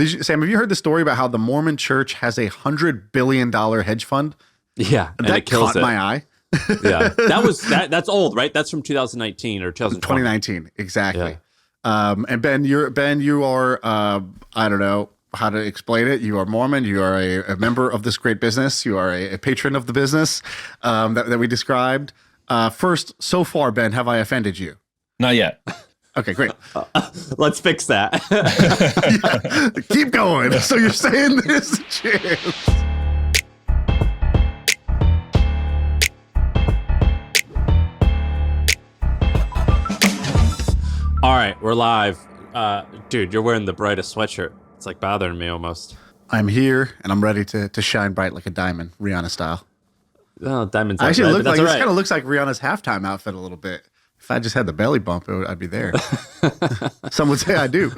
Sam, have you heard the story about how the Mormon church has $100 billion hedge fund? Yeah, and that it kills caught my eye. Yeah, that's old, right? That's from 2019 or 2020. 2019, exactly. Yeah. And Ben, you are I don't know how to explain it. You are Mormon. You are a member of this great business. You are a patron of the business that we described. First, so far, Ben, have I offended you? Not yet. Okay, great. Let's fix that. Yeah, keep going. So you're saying there's a chance. All right, we're live. Dude, you're wearing the brightest sweatshirt. It's like bothering me almost. I'm here and I'm ready to shine bright like a diamond, Rihanna style. Oh, diamonds. Actually, red, this kind of looks like Rihanna's halftime outfit a little bit. If I just had the belly bump, I'd be there. Some would say I do.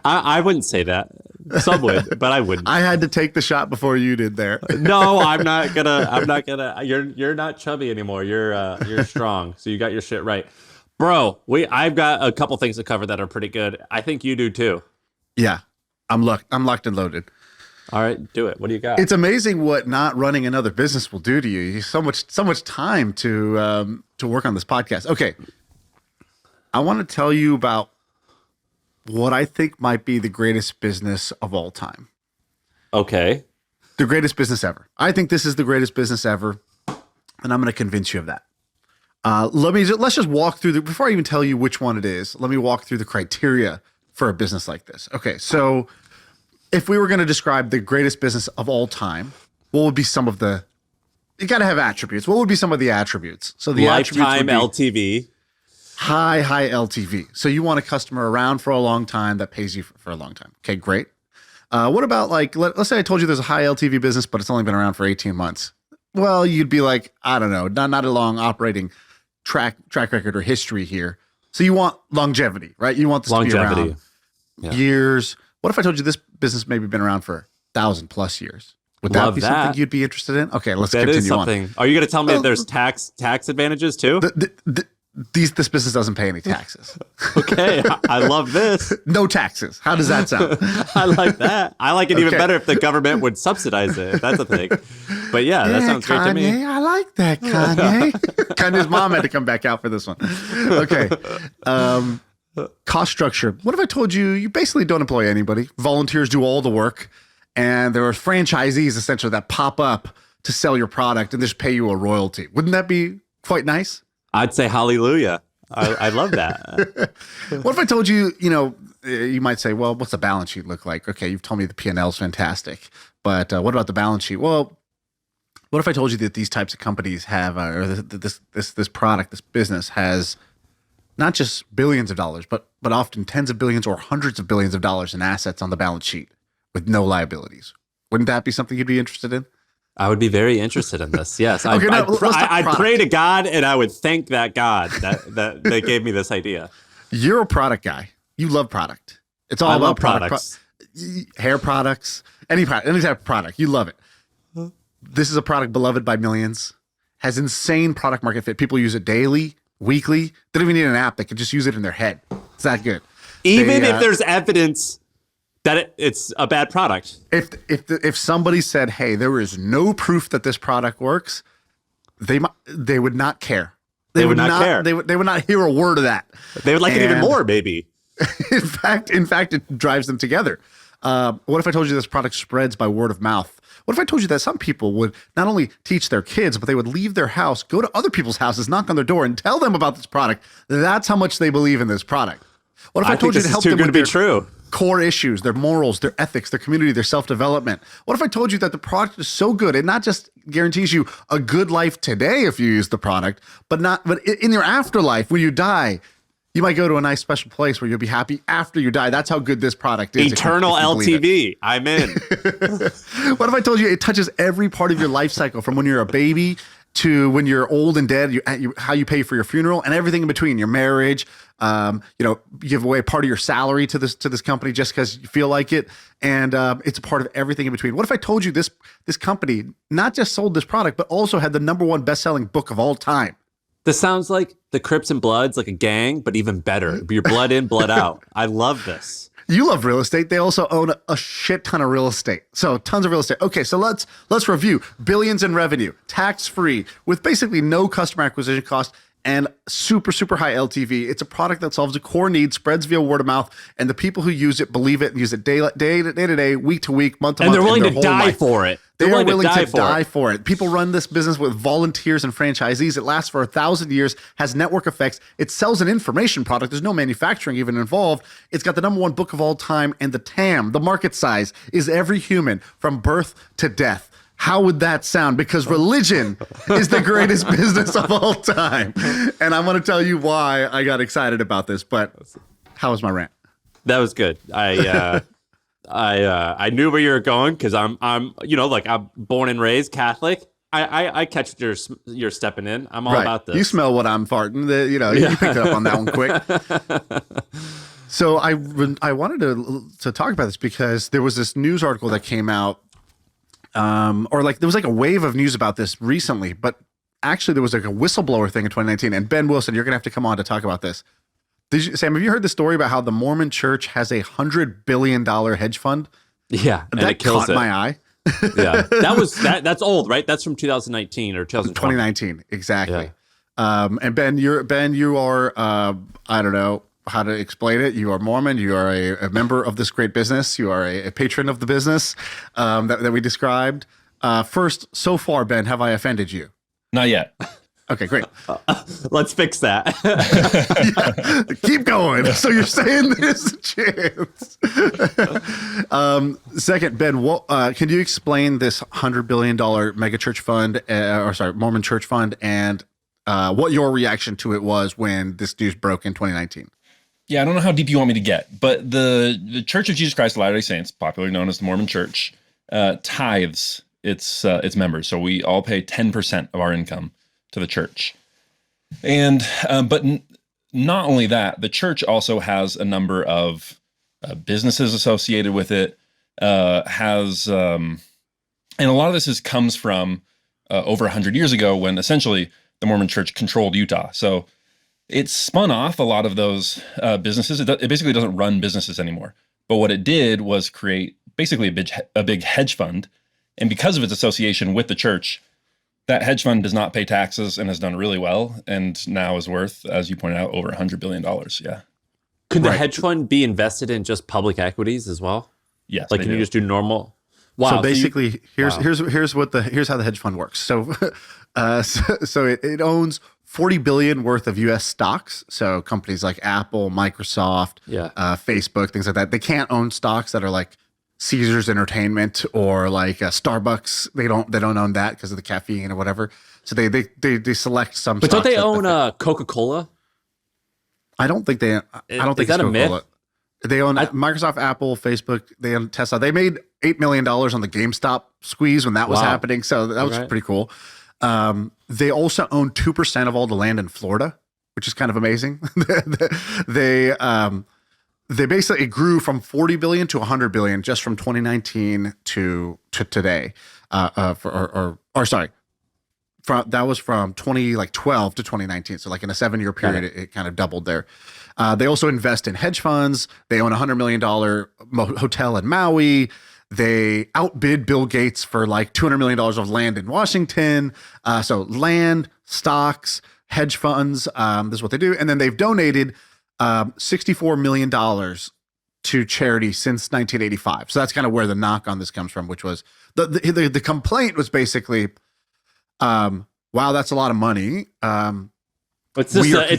I wouldn't say that. Some would, but I wouldn't. I had to take the shot before you did there. No, I'm not gonna. You're not chubby anymore. You're strong. So you got your shit right, bro. I've got a couple things to cover that are pretty good. I think you do too. Yeah, I'm locked and loaded. All right, do it. What do you got? It's amazing what not running another business will do to you. You have so much time to work on this podcast. Okay, I want to tell you about what I think might be the greatest business of all time. Okay, the greatest business ever. I think this is the greatest business ever, and I'm going to convince you of that. Let's just walk through before I even tell you which one it is. Let me walk through the criteria for a business like this. Okay, so if we were going to describe the greatest business of all time, what would be some of the? You got to have attributes. What would be some of the attributes? So the lifetime LTV, high LTV. So you want a customer around for a long time that pays you for a long time. Okay, great. What about let's say I told you there's a high LTV business, but it's only been around for 18 months. Well, you'd be like, I don't know, not a long operating track record or history here. So you want longevity, right? You want this to be around years. What if I told you this business maybe been around for 1,000+ years? Would that be something you'd be interested in? Okay, let's continue on. Are you going to tell me there's tax advantages too? This business doesn't pay any taxes. Okay, I love this. No taxes. How does that sound? I like that. I like it even better if the government would subsidize it. If that's a thing. But yeah, that sounds great to me. I like that, Kanye. Kanye's mom had to come back out for this one. Okay. Cost structure. What if I told you basically don't employ anybody? Volunteers do all the work, and there are franchisees essentially that pop up to sell your product and just pay you a royalty. Wouldn't that be quite nice? I'd say hallelujah. I love that. What if I told you, you might say, well, what's the balance sheet look like? Okay, you've told me the P&L is fantastic, but what about the balance sheet? Well, what if I told you that these types of companies have, or this product, this business has not just billions of dollars, but often tens of billions or hundreds of billions of dollars in assets on the balance sheet with no liabilities? Wouldn't that be something you'd be interested in? I would be very interested in this. Yes. Okay, I'd pray to God and I would thank that God that gave me this idea. You're a product guy. You love product. It's all about products. Hair products, any type of product. You love it. This is a product beloved by millions, has insane product market fit. People use it daily, weekly. They don't even need an app. They can just use it in their head. It's that good. Even if there's evidence that it's a bad product. If somebody said, hey, there is no proof that this product works, they would not care. They would not care. They would not hear a word of that. They would like it even more, maybe. In fact, it drives them together. What if I told you this product spreads by word of mouth? What if I told you that some people would not only teach their kids, but they would leave their house, go to other people's houses, knock on their door, and tell them about this product? That's how much they believe in this product. What if I told you to help them with their core issues, their morals, their ethics, their community, their self-development? What if I told you that the product is so good, it not just guarantees you a good life today if you use the product, but in your afterlife, when you die, you might go to a nice special place where you'll be happy after you die. That's how good this product is. Eternal LTV. I'm in. What if I told you it touches every part of your life cycle, from when you're a baby to when you're old and dead, how you pay for your funeral and everything in between, your marriage? You give away part of your salary to this company just because you feel like it, and it's a part of everything in between. What if I told you this company not just sold this product, but also had the #1 best-selling book of all time? This sounds like the Crips and Bloods, like a gang, but even better. You're blood in, blood out. I love this. You love real estate. They also own a shit ton of real estate. So tons of real estate. Okay, so let's review. Billions in revenue, tax-free, with basically no customer acquisition cost and super, super high LTV. It's a product that solves a core need, spreads via word of mouth, and the people who use it believe it and use it day to day, week to week, month to month. And they're willing to die for it. They are willing to die for it. People run this business with volunteers and franchisees. It lasts for 1,000 years, has network effects. It sells an information product. There's no manufacturing even involved. It's got the #1 book of all time, and the TAM, the market size, is every human from birth to death. How would that sound? Because religion is the greatest business of all time. And I'm going to tell you why I got excited about this, but how was my rant? That was good. I knew where you were going because I'm born and raised Catholic. I catch what you're stepping in. I'm all about this. You smell what I'm farting. You picked up on that one quick. So I wanted to talk about this because there was this news article that came out, there was like a wave of news about this recently, but actually there was like a whistleblower thing in 2019. And Ben Wilson, you're gonna have to come on to talk about this. Sam, have you heard the story about how the Mormon Church has a $100 billion hedge fund? Yeah, and that it kills caught my eye. Yeah, that's old, right? That's from 2019 or 2020. 2019, exactly. Yeah. And Ben, you are I don't know how to explain it. You are Mormon. You are a member of this great business. You are a patron of the business that we described. First, so far, Ben, have I offended you? Not yet. Okay, great. Let's fix that. Yeah, keep going. So you're saying there's a chance. Second, Ben, can you explain this $100 billion megachurch fund, Mormon church fund, and what your reaction to it was when this news broke in 2019? Yeah, I don't know how deep you want me to get, but the Church of Jesus Christ of Latter-day Saints, popularly known as the Mormon Church, tithes its members. So we all pay 10% of our income to the church. And but not only that, the church also has a number of businesses associated with it. And a lot of this comes from over 100 years ago when essentially the Mormon Church controlled Utah. So it spun off a lot of those businesses. It basically doesn't run businesses anymore. But what it did was create basically a big hedge fund. And because of its association with the church, that hedge fund does not pay taxes and has done really well, and now is worth, as you pointed out, over $100 billion. Yeah. Could the hedge fund be invested in just public equities as well? Yes. Like, can you just do normal? Wow. So basically, here's how the hedge fund works. So, so it owns $40 billion worth of U.S. stocks. So companies like Apple, Microsoft, Facebook, things like that. They can't own stocks that are like Caesars Entertainment or like Starbucks. They don't own that because of the caffeine or whatever. So they select some. But don't they own Coca-Cola? I don't think they. I don't think is that a Coca-Cola. myth? They own Microsoft, Apple, Facebook. They own Tesla. They made $8 million on the GameStop squeeze when that was happening. So that was pretty cool. They also own 2% of all the land in Florida, which is kind of amazing. They basically grew from 40 billion to 100 billion just from 2019 to today. That was from 2012 to 2019. So like in a 7-year period, it kind of doubled there. They also invest in hedge funds. They own $100 million hotel in Maui. They outbid Bill Gates for like $200 million of land in Washington. So land, stocks, hedge funds, this is what they do. And then they've donated $64 million to charity since 1985. So that's kind of where the knock on this comes from, which was the complaint was basically, wow, that's a lot of money. It's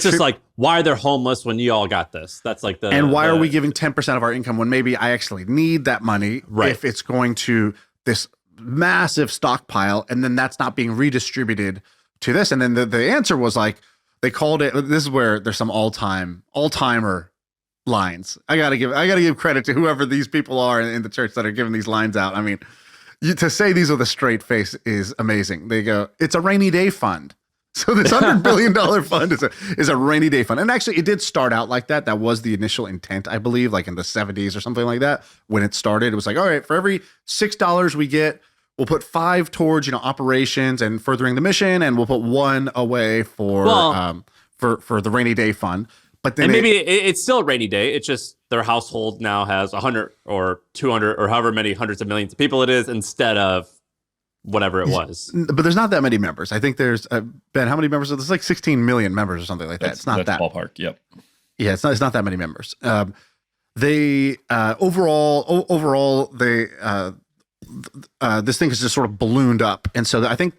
just like, why are they homeless when you all got this? That's like and why are we giving 10% of our income when maybe I actually need that money if it's going to this massive stockpile and then that's not being redistributed to this. And then the answer was like, they called it, this is where there's some all-timer lines. I gotta give credit to whoever these people are in the church that are giving these lines out. I mean, to say these with a straight face is amazing. They go, it's a rainy day fund. So this $100 billion fund is a rainy day fund. And actually it did start out like that. That was the initial intent, I believe, like in the 70s or something like that. When it started, it was like, all right, for every $6 we get, we'll put 5 towards, operations and furthering the mission, and we'll put 1 away for the rainy day fund. But then it's still a rainy day. It's just their household now has 100 or 200 or however many hundreds of millions of people it is instead of whatever it was. But there's not that many members. I think there's Ben. How many members? There's like 16 million members or something like that. It's not that ballpark. Yep. Yeah, it's not that many members. They overall they this thing has just sort of ballooned up, and so I think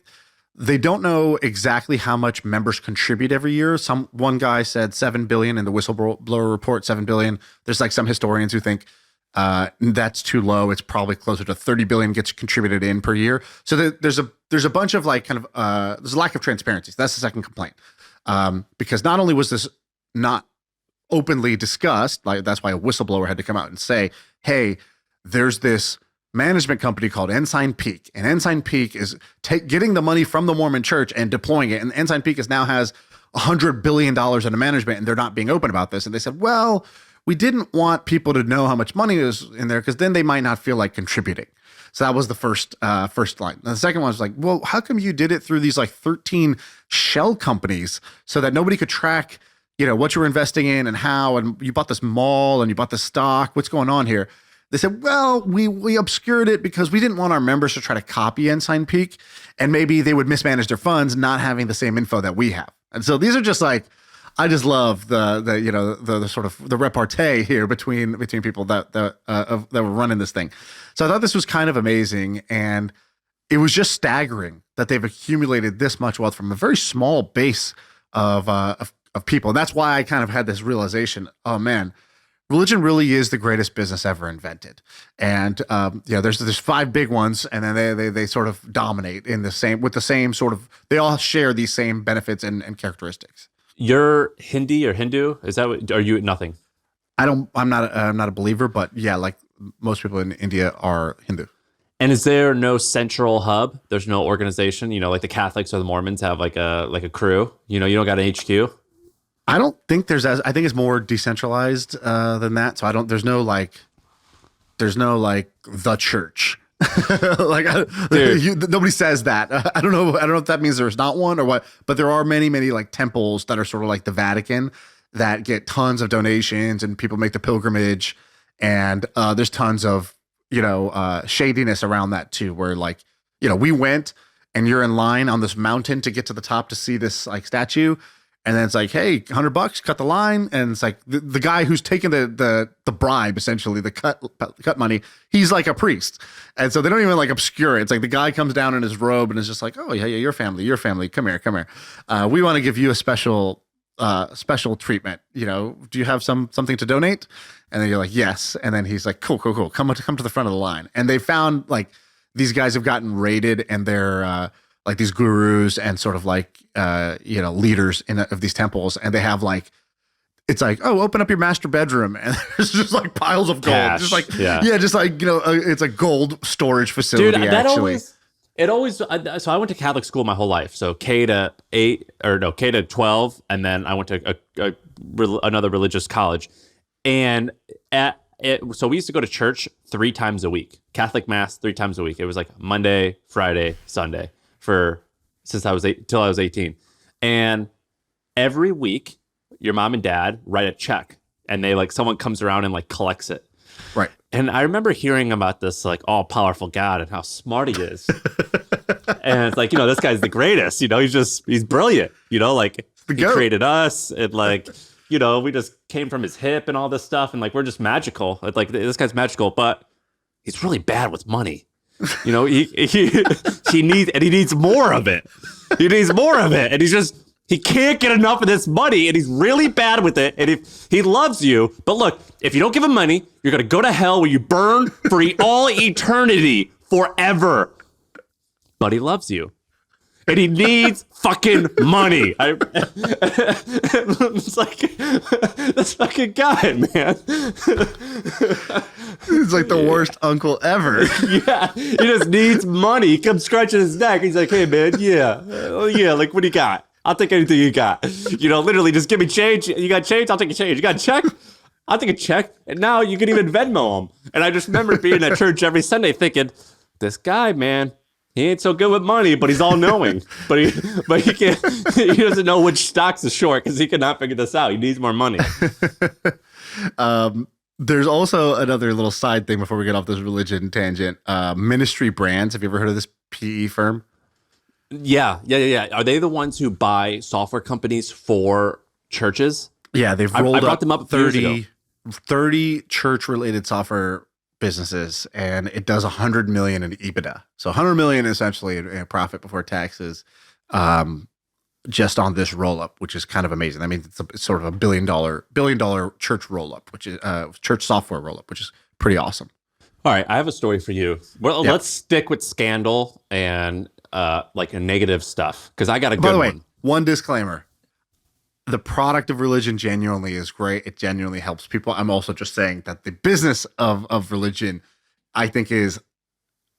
they don't know exactly how much members contribute every year. One guy said 7 billion in the whistleblower report. 7 billion. There's like some historians who think that's too low. It's probably closer to 30 billion gets contributed in per year. So there's a bunch of like kind of there's a lack of transparency. So that's the second complaint, because not only was this not openly discussed, like that's why a whistleblower had to come out and say, hey, there's this management company called Ensign Peak, and Ensign Peak is getting the money from the Mormon church and deploying it, and Ensign Peak now has $100 billion under management, and they're not being open about this. And they said, well, we didn't want people to know how much money is in there because then they might not feel like contributing. So that was the first line. And the second one was like, well, how come you did it through these like 13 shell companies so that nobody could track, what you were investing in and how, and you bought this mall and you bought this stock. What's going on here? They said, well, we obscured it because we didn't want our members to try to copy Ensign Peak, and maybe they would mismanage their funds, not having the same info that we have. And so these are just like, I just love the sort of the repartee here between people that were running this thing. So I thought this was kind of amazing, and it was just staggering that they've accumulated this much wealth from a very small base of people. And that's why I kind of had this realization, oh man, religion really is the greatest business ever invented. And there's 5 big ones, and then they sort of dominate with the same sort of, they all share these same benefits and characteristics. You're Hindi or Hindu? Is that what, are you nothing? I'm not a believer, but yeah, like most people in India are Hindu. And is there no central hub? There's no organization, like the Catholics or the Mormons have like a crew, you don't got an HQ? I don't think I think it's more decentralized than that. So there's no the church. Nobody says that. I don't know if that means there's not one or what, but there are many like temples that are sort of like the Vatican that get tons of donations and people make the pilgrimage, and there's tons of shadiness around that too, where like we went and you're in line on this mountain to get to the top to see this like statue. And then it's like, hey, $100, cut the line. And it's like the guy who's taking the bribe, essentially, the cut money, he's like a priest. And so they don't even like obscure it. It's like the guy comes down in his robe and is just like, oh, yeah, your family, come here. We want to give you a special treatment. Do you have something to donate? And then you're like, yes. And then he's like, cool. Come to the front of the line. And they found like these guys have gotten raided, and they're like these gurus and sort of like, leaders of these temples. And they have like, it's like, oh, open up your master bedroom. And there's just like piles of gold. Cash. Just like, yeah, just like, it's a gold storage facility. Dude, actually. So I went to Catholic school my whole life. So K to 12. And then I went to another religious college. And so we used to go to church 3 times a week, Catholic mass 3 times a week. It was like Monday, Friday, Sunday till I was 18. And every week your mom and dad write a check, and they like, someone comes around and like collects it. Right. And I remember hearing about this like all powerful God and how smart he is. And it's like, this guy's the greatest, he's brilliant, like he created us, and like, we just came from his hip and all this stuff. And like, we're just magical. Like this guy's magical, but he's really bad with money. He needs more of it. He needs more of it. And he can't get enough of this money, and he's really bad with it. And if he loves you, but look, if you don't give him money, you're going to go to hell where you burn for all eternity forever. But he loves you. And he needs fucking money. It's like, this fucking guy, man. He's like the worst uncle ever. Yeah, he just needs money. He comes scratching his neck. He's like, hey, man, yeah, like, what do you got? I'll take anything you got. Literally, just give me change. You got change? I'll take a change. You got a check? I'll take a check. And now you can even Venmo him. And I just remember being at church every Sunday thinking, this guy, man, He ain't so good with money, but he's all knowing. but he can't. He doesn't know which stocks is short because he cannot figure this out. He needs more money. There's also another little side thing before we get off this religion tangent. Ministry Brands. Have you ever heard of this PE firm? Yeah. Are they the ones who buy software companies for churches? Yeah, they've rolled I brought up them up 30 church-related software businesses, and it does 100 million in EBITDA. So 100 million essentially in profit before taxes, just on this roll-up, which is kind of amazing. I mean, it's sort of a billion dollar church roll-up, which is church software roll-up, which is pretty awesome. All right, I have a story for you. Well, let's stick with scandal and like a negative stuff because I got a good one. By the way, one disclaimer. The product of religion genuinely is great. It genuinely helps people. I'm also just saying that the business of religion, I think, is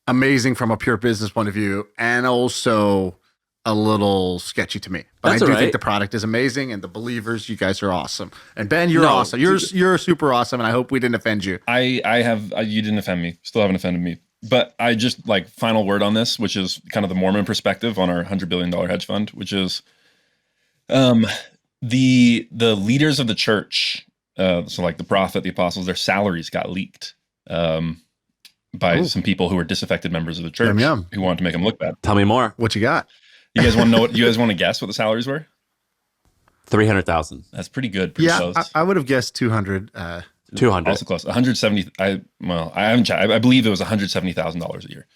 amazing from a pure business point of view and also a little sketchy to me. But I do think the product is amazing, and the believers, you guys are awesome. And Ben, you're awesome. You're super awesome, and I hope we didn't offend you. You didn't offend me. Still haven't offended me. But I just final word on this, which is kind of the Mormon perspective on our $100 billion hedge fund, which is the leaders of the church, so like the prophet, the apostles, their salaries got leaked by some people who were disaffected members of the church who wanted to make them look bad. Tell me more. What you got? You guys want to know? You guys want to guess what the salaries were? 300,000. That's pretty good. Close. I would have guessed 200. 200. Also close. 170. I haven't checked. I believe it was $170,000 a year.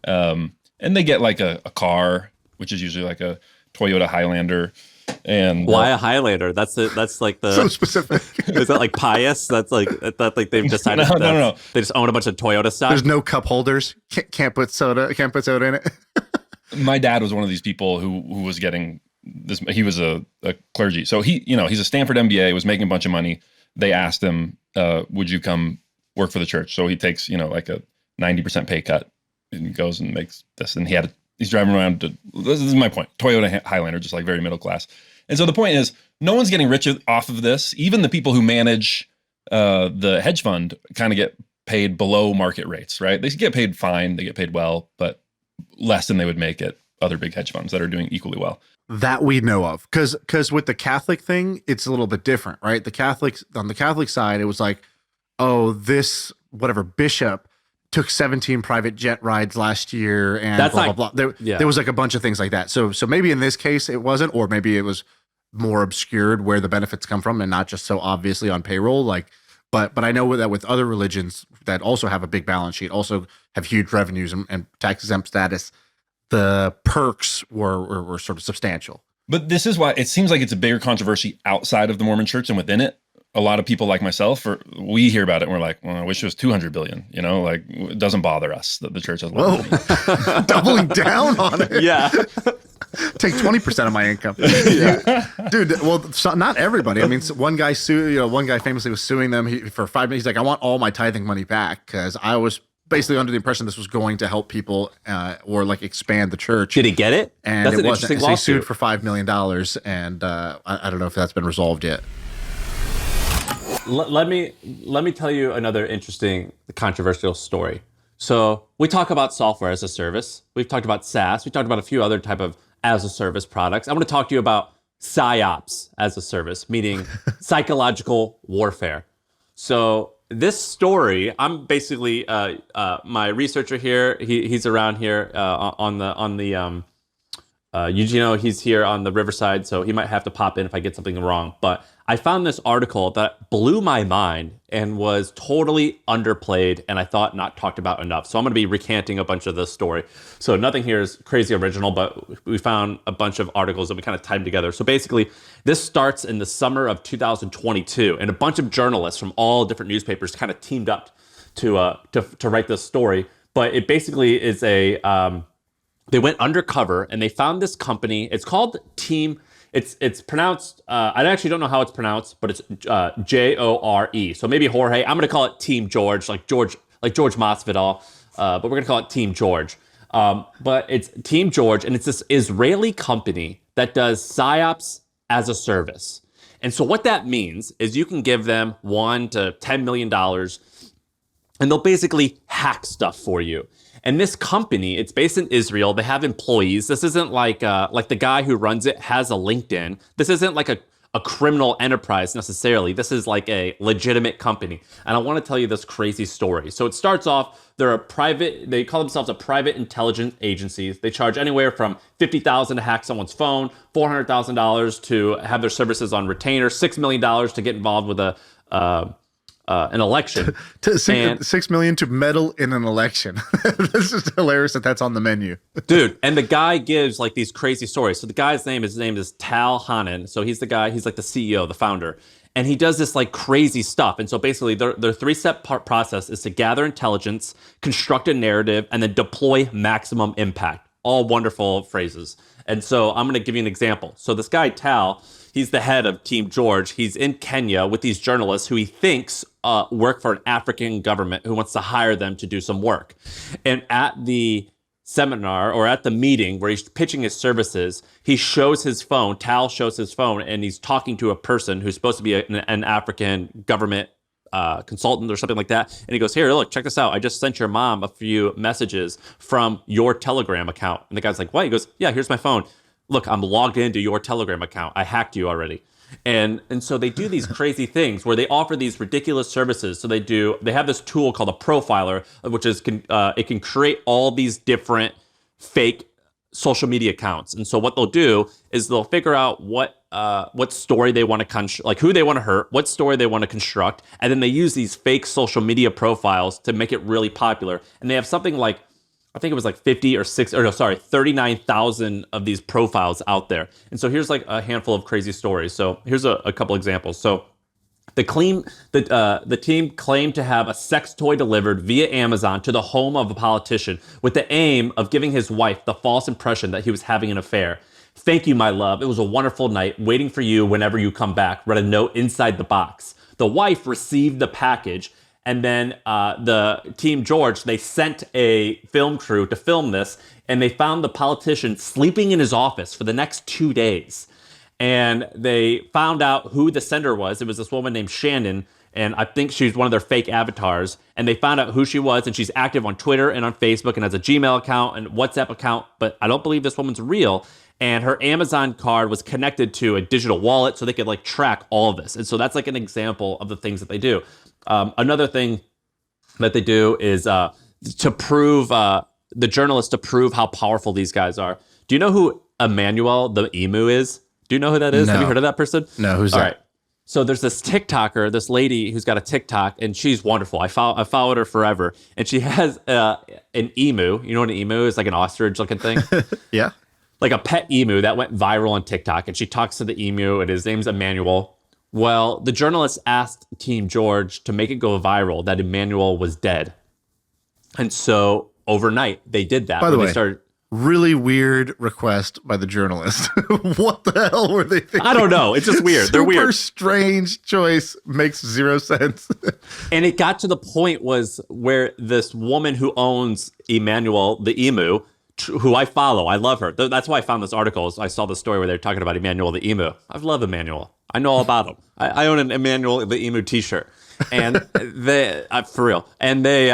And they get like a car, which is usually like a Toyota Highlander. And why a Highlander? That's like the so specific. Is that like pious? That's like they've decided. No. They just own a bunch of Toyota stock. There's no cup holders. Can't put soda. Can't put soda in it. My dad was one of these people who was getting this. He was a clergy, so he's a Stanford MBA. Was making a bunch of money. They asked him, "Would you come work for the church?" So he takes like a 90% pay cut and goes and makes this. And he's driving around. This is my point. Toyota Highlander, just like very middle class. And so the point is, no one's getting rich off of this. Even the people who manage the hedge fund kind of get paid below market rates, right? They get paid fine. They get paid well, but less than they would make at other big hedge funds that are doing equally well. That we know of. Because with the Catholic thing, it's a little bit different, right? On the Catholic side, it was like, oh, this whatever bishop took 17 private jet rides last year and that's blah, blah, blah. There was like a bunch of things like that. So maybe in this case it wasn't, or maybe it was more obscured where the benefits come from and not just so obviously on payroll. But I know that with other religions that also have a big balance sheet, also have huge revenues and tax exempt status, the perks were sort of substantial. But this is why it seems like it's a bigger controversy outside of the Mormon church than within it. A lot of people like myself, we hear about it and we're like, well, I wish it was 200 billion, like it doesn't bother us that the church has money. Doubling down on it. Yeah. Take 20% of my income. Yeah. Dude, well, not everybody. I mean, one guy famously was suing them for 5 minutes. He's like, I want all my tithing money back because I was basically under the impression this was going to help people or like expand the church. Did he get it? And that's it an wasn't. interesting So he lawsuit. sued for $5 million, and I don't know if that's been resolved yet. Let me tell you another interesting controversial story. So we talk about software as a service. We've talked about SaaS. We talked about a few other type of as a service products. I want to talk to you about Psy-ops as a service, meaning psychological warfare. So this story, I'm basically my researcher here. He's around here on the Eugenio. He's here on the Riverside, so he might have to pop in if I get something wrong. But I found this article that blew my mind and was totally underplayed and I thought not talked about enough. So I'm going to be recanting a bunch of this story. So nothing here is crazy original, but we found a bunch of articles that we kind of tied together. So basically, this starts in the summer of 2022, and a bunch of journalists from all different newspapers kind of teamed up to write this story. But it basically is they went undercover and they found this company. It's called Team. It's pronounced. I actually don't know how it's pronounced, but it's Jore. So maybe Jorge. I'm gonna call it Team George, like George Masvidal. But we're gonna call it Team George. But it's Team George, and it's this Israeli company that does Psy-ops as a service. And so what that means is you can give them $1 to $10 million, and they'll basically hack stuff for you. And this company, it's based in Israel. They have employees. This isn't like the guy who runs it has a LinkedIn. This isn't like a criminal enterprise necessarily. This is like a legitimate company. And I want to tell you this crazy story. So it starts off, they call themselves a private intelligence agency. They charge anywhere from $50,000 to hack someone's phone, $400,000 to have their services on retainer, $6 million to get involved with an election. $6 million to meddle in an election. This is hilarious that's on the menu. Dude, and the guy gives like these crazy stories. So the guy's name, his name is Tal Hanan. So he's the guy, he's like the CEO, the founder. And he does this like crazy stuff. And so basically their 3-step process is to gather intelligence, construct a narrative, and then deploy maximum impact. All wonderful phrases. And so I'm going to give you an example. So this guy, Tal, he's the head of Team George. He's in Kenya with these journalists who he thinks work for an African government who wants to hire them to do some work. And at the seminar or at the meeting where he's pitching his services, he shows his phone. Tal shows his phone, and he's talking to a person who's supposed to be an African government consultant or something like that. And he goes, here, look, check this out. I just sent your mom a few messages from your Telegram account. And the guy's like, what? He goes, yeah, here's my phone. Look, I'm logged into your Telegram account. I hacked you already. And so they do these crazy things where they offer these ridiculous services. So they have this tool called a profiler, which is it can create all these different fake social media accounts. And so what they'll do is they'll figure out what story they want to like who they want to hurt, what story they want to construct, and then they use these fake social media profiles to make it really popular. And they have something like, I think it was like 39,000 of these profiles out there. And so here's like a handful of crazy stories. So here's a couple examples. So the team claimed to have a sex toy delivered via Amazon to the home of a politician with the aim of giving his wife the false impression that he was having an affair. Thank you, my love. It was a wonderful night waiting for you whenever you come back. Read a note inside the box. The wife received the package. And then the Team George, they sent a film crew to film this, and they found the politician sleeping in his office for the next 2 days. And they found out who the sender was. It was this woman named Shannon, and I think she's one of their fake avatars. And they found out who she was, and she's active on Twitter and on Facebook and has a Gmail account and WhatsApp account. But I don't believe this woman's real. And her Amazon card was connected to a digital wallet, so they could like track all of this. And so that's like an example of the things that they do. Another thing that they do is to prove the journalists to prove how powerful these guys are. Do you know who Emmanuel the emu is? Do you know who that is? No. Have you heard of that person? No, who's All that? right. So there's this TikToker, this lady who's got a TikTok, and she's wonderful. I followed her forever, and she has an emu. You know what an emu is? Like an ostrich-looking thing. Yeah. Like a pet emu that went viral on TikTok, and she talks to the emu, and his name's Emmanuel. Well, the journalists asked Team George to make it go viral that Emmanuel was dead. And so overnight, they did that. By the way, they started, really weird request by the journalist. What the hell were they thinking? I don't know. It's just weird. They're weird. Super strange choice. Makes zero sense. And it got to the point was where this woman who owns Emmanuel, the emu, who I follow, I love her. That's why I found this article. I saw the story where they're talking about Emmanuel the emu. I love Emmanuel. I know all about him. I own an Emmanuel the emu t-shirt. And they, for real. And they,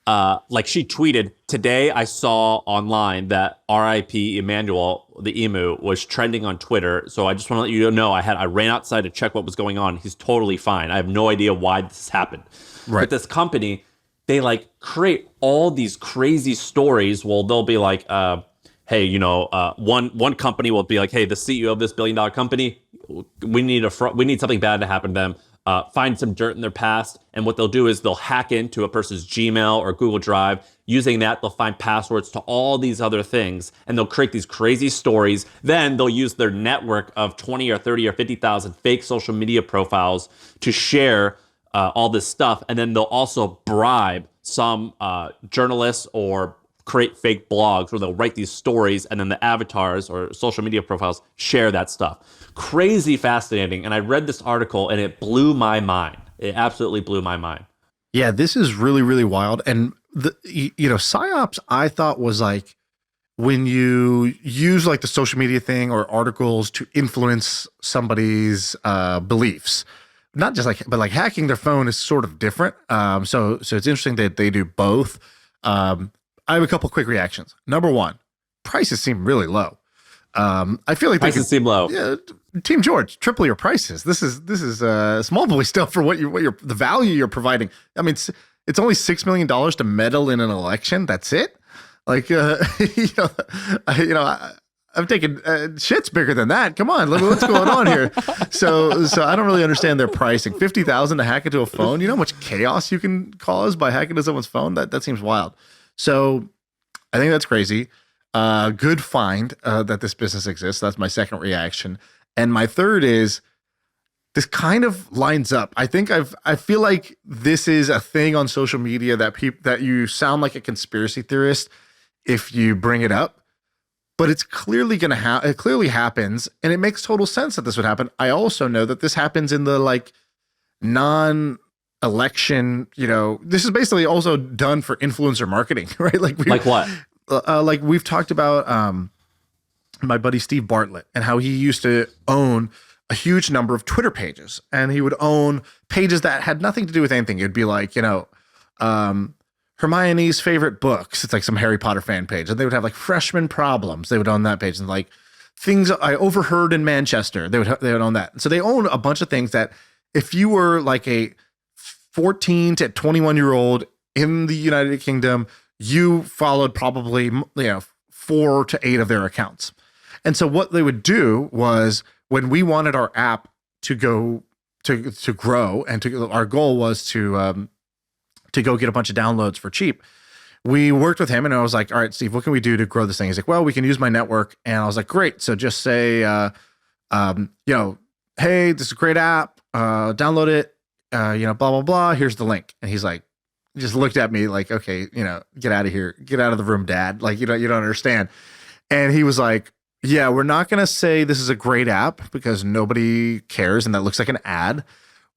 like she tweeted, today I saw online that RIP Emmanuel the emu was trending on Twitter. So I just want to let you know I ran outside to check what was going on. He's totally fine. I have no idea why this happened. Right. But this company, they like create all these crazy stories. Well, they'll be like, hey, you know, one company will be like, hey, the CEO of this $1 billion company, we need something bad to happen to them. Find some dirt in their past. And what they'll do is they'll hack into a person's Gmail or Google Drive. Using that, they'll find passwords to all these other things, and they'll create these crazy stories. Then they'll use their network of 20 or 30 or 50,000 fake social media profiles to share all this stuff. And then they'll also bribe some journalists or create fake blogs where they'll write these stories, and then the avatars or social media profiles share that stuff. Crazy fascinating. And I read this article and it blew my mind. It absolutely blew my mind. Yeah, this is really, really wild. And Psy-ops, I thought was like when you use like the social media thing or articles to influence somebody's beliefs. not just like, but like hacking their phone is sort of different. So it's interesting that they do both. I have a couple quick reactions. Number one, prices seem really low. I feel like Prices seem low. Yeah, Team George, triple your prices. This is small boy stuff for what you're the value you're providing. I mean, it's only $6 million to meddle in an election. That's it. Like, I've taken shits bigger than that. Come on, what's going on here? So I don't really understand their pricing. $50,000 to hack into a phone. You know how much chaos you can cause by hacking into someone's phone? That seems wild. So I think that's crazy. Good find that this business exists. That's my second reaction. And my third is this kind of lines up. I feel like this is a thing on social media that you sound like a conspiracy theorist if you bring it up, but it's clearly going to happen. It clearly happens, and it makes total sense that this would happen. I also know that this happens in the like non-election, this is basically also done for influencer marketing, right? Like what? Like we've talked about my buddy Steve Bartlett and how he used to own a huge number of Twitter pages, and he would own pages that had nothing to do with anything. It'd be like, Hermione's favorite books. It's like some Harry Potter fan page, and they would have like freshman problems. They would own that page, and like things I overheard in Manchester. They would own that. So they own a bunch of things that if you were like a 14 to 21-year-old in the United Kingdom, you followed probably 4 to 8 of their accounts. And so what they would do was when we wanted our app to go to grow, and our goal was to go get a bunch of downloads for cheap, we worked with him, and I was like, all right, Steve, what can we do to grow this thing? He's like, well, we can use my network. And I was like, great. So just say, hey, this is a great app. Download it. Blah, blah, blah. Here's the link. And he's like, just looked at me like, okay, get out of here. Get out of the room, Dad. Like, you don't understand. And he was like, yeah, we're not going to say this is a great app because nobody cares. And that looks like an ad.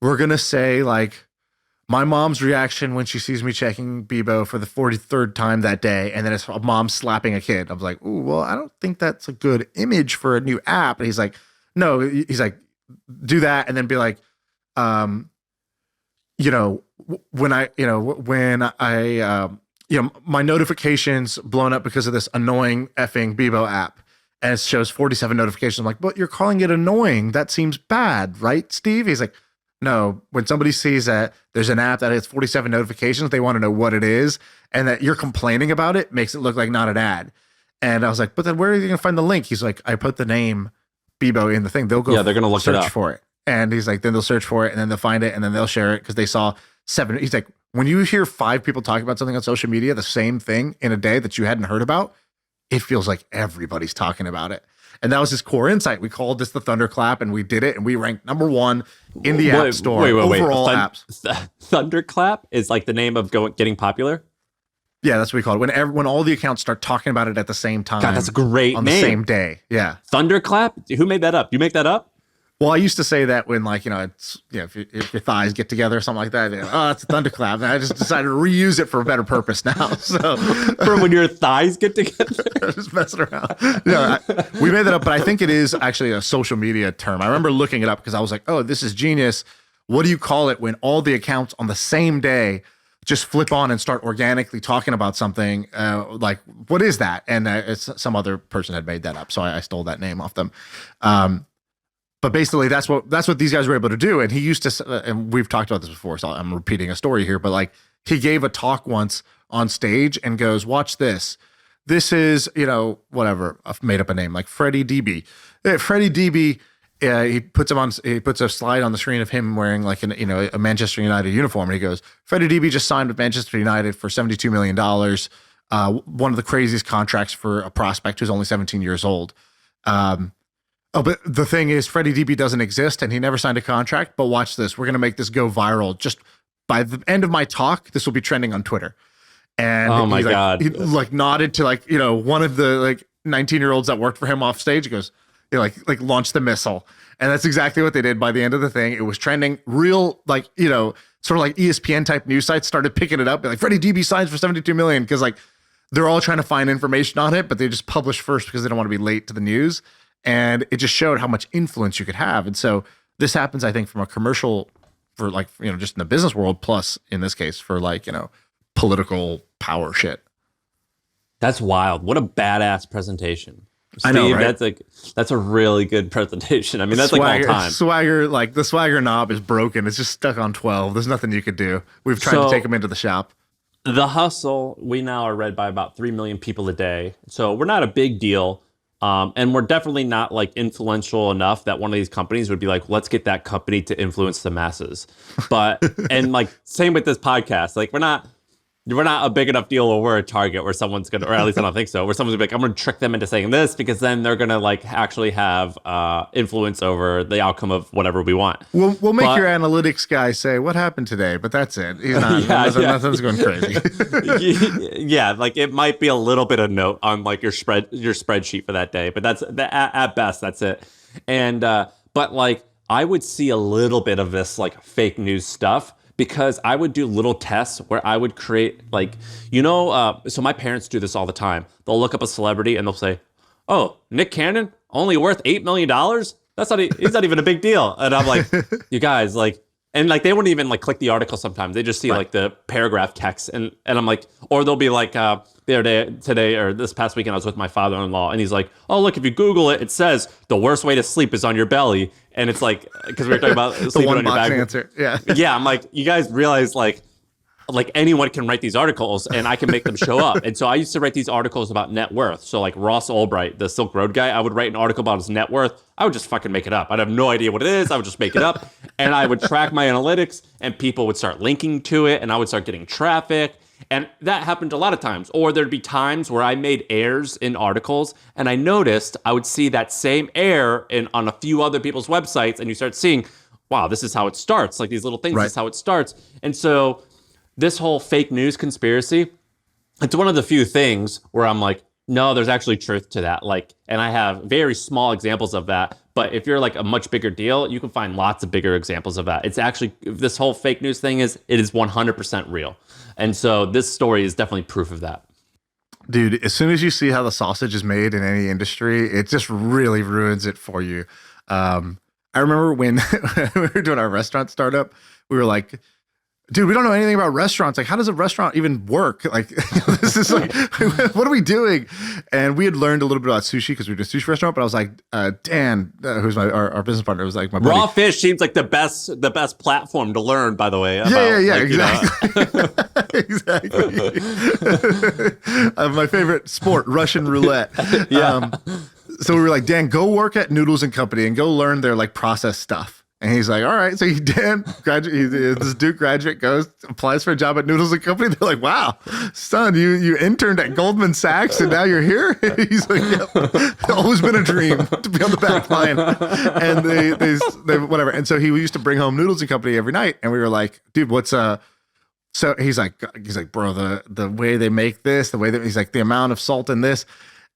We're going to say like, my mom's reaction when she sees me checking Bebo for the 43rd time that day, and then it's a mom slapping a kid. I was like, ooh, well, I don't think that's a good image for a new app. And he's like, no, he's like, do that, and then be like, when my notifications blown up because of this annoying effing Bebo app, and it shows 47 notifications. I'm like, but you're calling it annoying. That seems bad, right, Steve? He's like, no, when somebody sees that there's an app that has 47 notifications, they want to know what it is, and that you're complaining about it makes it look like not an ad. And I was like, but then where are you going to find the link? He's like, I put the name Bebo in the thing. They'll go, they're going to look search for it. And he's like, then they'll search for it, and then they'll find it, and then they'll share it because they saw 7. He's like, when you hear 5 people talking about something on social media, the same thing in a day that you hadn't heard about, it feels like everybody's talking about it. And that was his core insight. We called this the Thunderclap, and we did it, and we ranked number 1 in the App Store overall apps. Thunderclap is like the name of getting popular? Yeah, that's what we call it. When all the accounts start talking about it at the same time. God, that's a great on name. The same day. Yeah. Thunderclap? Who made that up? You make that up? Well, I used to say that when if your thighs get together or something like that, it's a thunderclap. And I just decided to reuse it for a better purpose now. So for when your thighs get together, just messing around. We made that up, but I think it is actually a social media term. I remember looking it up because I was like, oh, this is genius. What do you call it when all the accounts on the same day just flip on and start organically talking about something? Like, what is that? And some other person had made that up, so I stole that name off them. But basically, that's what these guys were able to do. And he used to, and we've talked about this before, so I'm repeating a story here. But like, he gave a talk once on stage and goes, "Watch this. This is whatever. I've made up a name like Freddie DB. Freddie DB." He puts a slide on the screen of him wearing like a Manchester United uniform, and he goes, "Freddie DB just signed with Manchester United for $72 million. One of the craziest contracts for a prospect who's only 17 years old." But the thing is, Freddie DB doesn't exist, and he never signed a contract. But watch this. We're going to make this go viral. Just by the end of my talk, this will be trending on Twitter. And oh my God. He nodded to one of the 19-year-olds that worked for him off stage. He goes, launch the missile. And that's exactly what they did by the end of the thing. It was trending real, sort of like ESPN type news sites started picking it up. Like, Freddie DB signs for $72 million because they're all trying to find information on it, but they just publish first because they don't want to be late to the news. And it just showed how much influence you could have. And so this happens, I think, from a commercial for like, just in the business world, plus in this case for like, political power shit. That's wild. What a badass presentation. Steve, I know, right? That's a really good presentation. I mean, that's like all time. Swagger, like the Swagger knob is broken. It's just stuck on 12. There's nothing you could do. We've tried to take him into the shop. The Hustle, we now are read by about 3 million people a day. So we're not a big deal. And we're definitely not like influential enough that one of these companies would be like, let's get that company to influence the masses. But, and like, same with this podcast. Like, we're not a big enough deal where we're a target where someone's going to, or at least I don't think so, where someone's going to be like, I'm going to trick them into saying this because then they're going to like actually have influence over the outcome of whatever we want. We'll make your analytics guy say, what happened today? But that's it. He's not, nothing's going crazy. Yeah, like it might be a little bit of note on like your spreadsheet for that day, but that's at best, that's it. And, but like, I would see a little bit of this like fake news stuff, because I would do little tests where I would create like, so my parents do this all the time. They'll look up a celebrity and they'll say, oh, Nick Cannon, only worth $8 million? He's not even a big deal. And I'm like, you guys, like, and like they wouldn't even like click the article sometimes. They just see like the paragraph text. And I'm like, or they'll be like, the other day, today or this past weekend, I was with my father-in-law and he's like, oh, look, if you Google it, it says the worst way to sleep is on your belly. And it's like, because we were talking about the sleeping one on your box back. answer. Yeah. Yeah. I'm like, you guys realize like anyone can write these articles and I can make them show up. And so I used to write these articles about net worth. So like Ross Ulbright, the Silk Road guy, I would write an article about his net worth. I would just fucking make it up. I'd have no idea what it is. I would just make it up. And I would track my analytics and people would start linking to it and I would start getting traffic. And that happened a lot of times. Or there'd be times where I made errors in articles and I noticed I would see that same error on a few other people's websites and you start seeing, wow, this is how it starts. Like these little things, This is how it starts. And so this whole fake news conspiracy, it's one of the few things where I'm like, no, there's actually truth to that. Like, and I have very small examples of that. But if you're like a much bigger deal, you can find lots of bigger examples of that. It's actually, this whole fake news thing it is 100% real. And so this story is definitely proof of that. Dude, as soon as you see how the sausage is made in any industry, it just really ruins it for you. I remember when we were doing our restaurant startup, we were like, dude, we don't know anything about restaurants. Like, how does a restaurant even work? Like, this is like, what are we doing? And we had learned a little bit about sushi because we did a sushi restaurant. But I was like, Dan, who's our business partner, was like, my buddy. Raw fish seems like the best platform to learn. By the way, yeah, like, exactly, exactly. My favorite sport, Russian roulette. Yeah. So we were like, Dan, go work at Noodles and Company and go learn their like process stuff. And he's like, all right. So this Duke graduate goes, applies for a job at Noodles and Company. They're like, wow, son, you interned at Goldman Sachs and now you're here? He's like, yep, it's always been a dream to be on the back line. And they whatever. And so he used to bring home Noodles and Company every night. And we were like, dude, what's so he's like, bro, the way they make this, he's like, the amount of salt in this.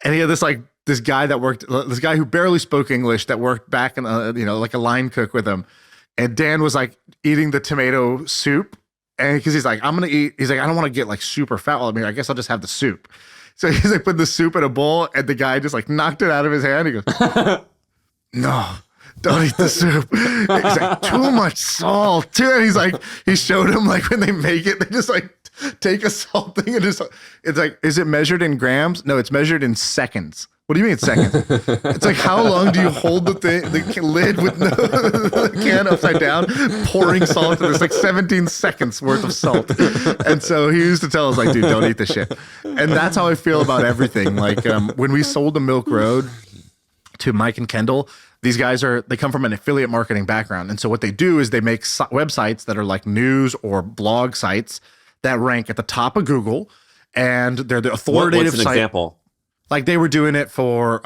And he had this guy who barely spoke English that worked back in like a line cook with him. And Dan was like eating the tomato soup. And because he's like, I don't want to get like super fat. Well, I mean, I guess I'll just have the soup. So he's like put the soup in a bowl and the guy just like knocked it out of his hand. He goes, no, don't eat the soup. He's like, too much salt. And he's like, he showed him like when they make it, they just like take a salt thing and it's like, is it measured in grams? No, it's measured in seconds. What do you mean seconds? It's like, how long do you hold the lid with the can upside down, pouring salt? And it's like 17 seconds worth of salt. And so he used to tell us like, dude, don't eat this shit. And that's how I feel about everything. Like when we sold the Milk Road to Mike and Kendall, these guys they come from an affiliate marketing background. And so what they do is they make websites that are like news or blog sites that rank at the top of Google. And they're the authoritative What's an example? Like they were doing it for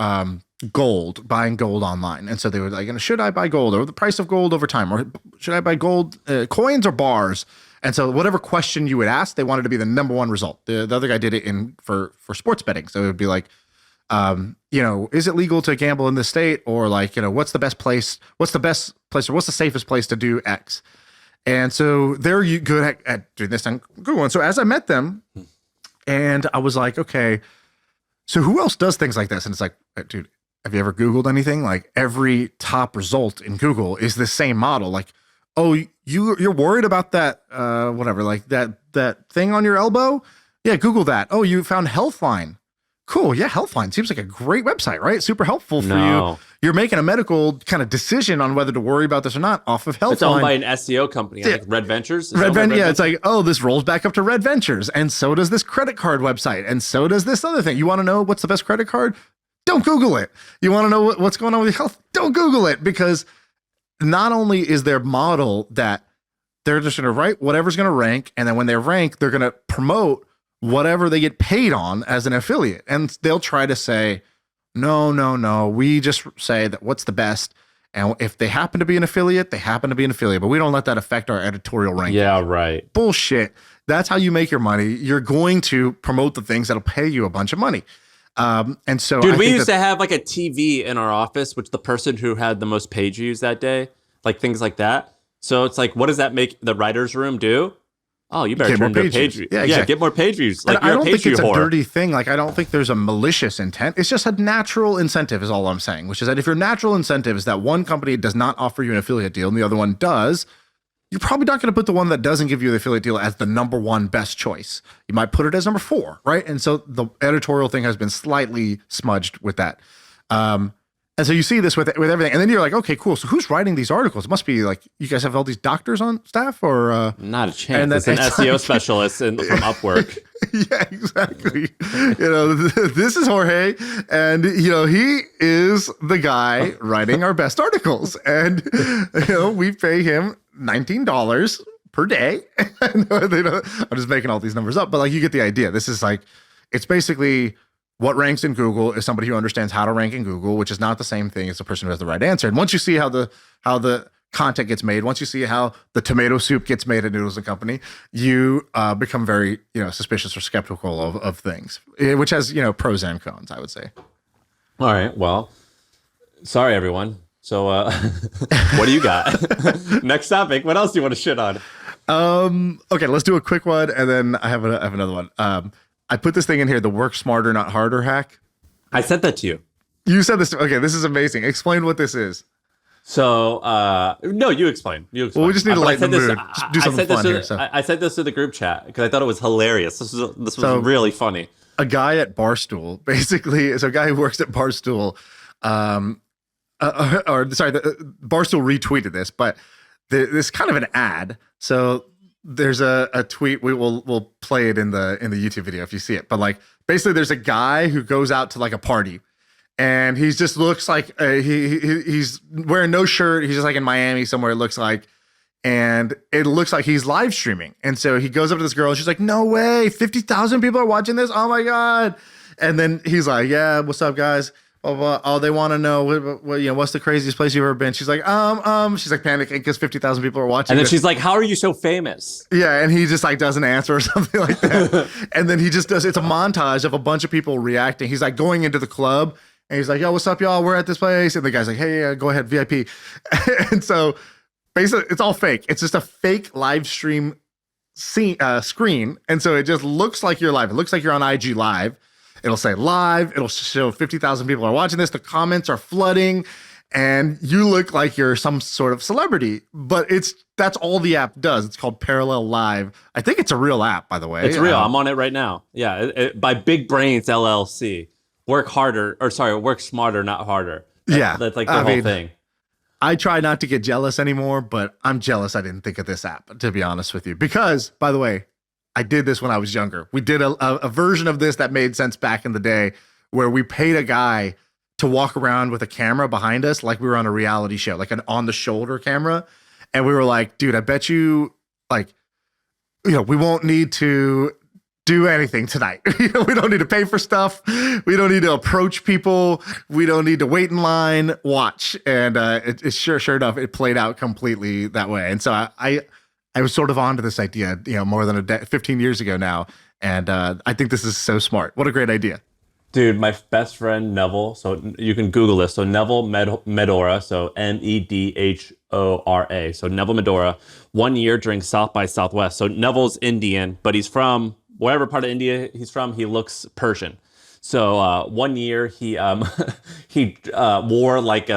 gold, buying gold online. And so they were like, should I buy gold or the price of gold over time? Or should I buy gold coins or bars? And so whatever question you would ask, they wanted to be the number one result. The other guy did it for sports betting. So it would be like, is it legal to gamble in this state? Or like, what's the best place? What's the best place or what's the safest place to do X? And so they're good at doing this on Google. And so as I met them and I was like, okay, so who else does things like this? And it's like, dude, have you ever Googled anything? Like every top result in Google is the same model. Like, oh, you're worried about that, whatever, like that thing on your elbow? Yeah, Google that. Oh, you found Healthline. Cool. Yeah, Healthline seems like a great website, right? Super helpful for you. You're making a medical kind of decision on whether to worry about this or not off of Healthline. It's owned by an SEO company. I think Red Ventures. Red Ventures. Yeah, it's like, oh, this rolls back up to Red Ventures, and so does this credit card website, and so does this other thing. You want to know what's the best credit card? Don't Google it. You want to know what's going on with your health? Don't Google it, because not only is their model that they're just going to write whatever's going to rank, and then when they rank, they're going to promote whatever they get paid on as an affiliate. And they'll try to say, no, we just say that what's the best. And if they happen to be an affiliate, they happen to be an affiliate, but we don't let that affect our editorial ranking. Yeah, right. Bullshit. That's how you make your money. You're going to promote the things that'll pay you a bunch of money. And so, dude, we used to have like a TV in our office, which the person who had the most page views that day, like things like that. So it's like, what does that make the writer's room do? Oh, you better turn your page views. Yeah, exactly. Get more page views. Like, I don't think it's a dirty thing. Like, I don't think there's a malicious intent. It's just a natural incentive is all I'm saying, which is that if your natural incentive is that one company does not offer you an affiliate deal and the other one does, you're probably not going to put the one that doesn't give you the affiliate deal as the number one best choice. You might put it as number 4, right? And so the editorial thing has been slightly smudged with that. And so you see this with everything, and then you're like, okay, cool. So who's writing these articles? It must be like you guys have all these doctors on staff, or not a chance. It's an SEO specialist from Upwork. Yeah, exactly. This is Jorge, and he is the guy writing our best articles, and we pay him $19 per day. I'm just making all these numbers up, but like you get the idea. This is like, it's basically. What ranks in Google is somebody who understands how to rank in Google, which is not the same thing as the person who has the right answer. And once you see how the content gets made, once you see how the tomato soup gets made at Noodles and Company, you become very suspicious or skeptical of things, which has pros and cons, I would say. All right. Well, sorry everyone. So what do you got? Next topic. What else do you want to shit on? Okay, let's do a quick one, and then I have another one. I put this thing in here, the work smarter, not harder hack. I sent that to you. You said this. Okay, this is amazing. Explain what this is. So, no, you explain. Well, we just need to lighten the mood. Just do something fun here. I sent this to the group chat because I thought it was hilarious. This was really funny. A guy at Barstool, basically, is a guy who works at Barstool. Barstool retweeted this, but this kind of an ad. So there's a tweet. We'll play it in the YouTube video if you see it. But like basically, there's a guy who goes out to like a party, and he just looks like he's wearing no shirt. He's just like in Miami somewhere. It looks like, and it looks like he's live streaming. And so he goes up to this girl, and she's like, "No way, 50,000 people are watching this! Oh my god!" And then he's like, "Yeah, what's up, guys?" Oh, they want to know what's the craziest place you've ever been? She's like, she's like panicking because 50,000 people are watching. And then she's like, how are you so famous? Yeah, and he just like doesn't answer or something like that. And then he just does. It's a montage of a bunch of people reacting. He's like going into the club, and he's like, yo, what's up, y'all? We're at this place, and the guy's like, hey, yeah, go ahead, VIP. And so basically, it's all fake. It's just a fake live stream screen, and so it just looks like you're live. It looks like you're on IG Live. It'll say live. It'll show 50,000 people are watching this. The comments are flooding, and you look like you're some sort of celebrity. But that's all the app does. It's called Parallel Live. I think it's a real app, by the way. It's real. I'm on it right now. Yeah, by Big Brains LLC. Work smarter, not harder. That's like the whole thing. I try not to get jealous anymore, but I'm jealous I didn't think of this app, to be honest with you. Because, by the way, I did this when I was younger. We did a version of this that made sense back in the day where we paid a guy to walk around with a camera behind us like we were on a reality show, like an on-the-shoulder camera. And we were like, dude, I bet you, we won't need to do anything tonight. We don't need to pay for stuff. We don't need to approach people. We don't need to wait in line. Watch. And it sure enough, it played out completely that way. And so I was sort of onto this idea, more than 15 years ago now. And I think this is so smart. What a great idea. Dude, my best friend, Neville, so you can Google this. So Neville Medora, so Medhora. So Neville Medora, 1 year during South by Southwest. So Neville's Indian, but he's from whatever part of India he's from, he looks Persian. So one year he he wore like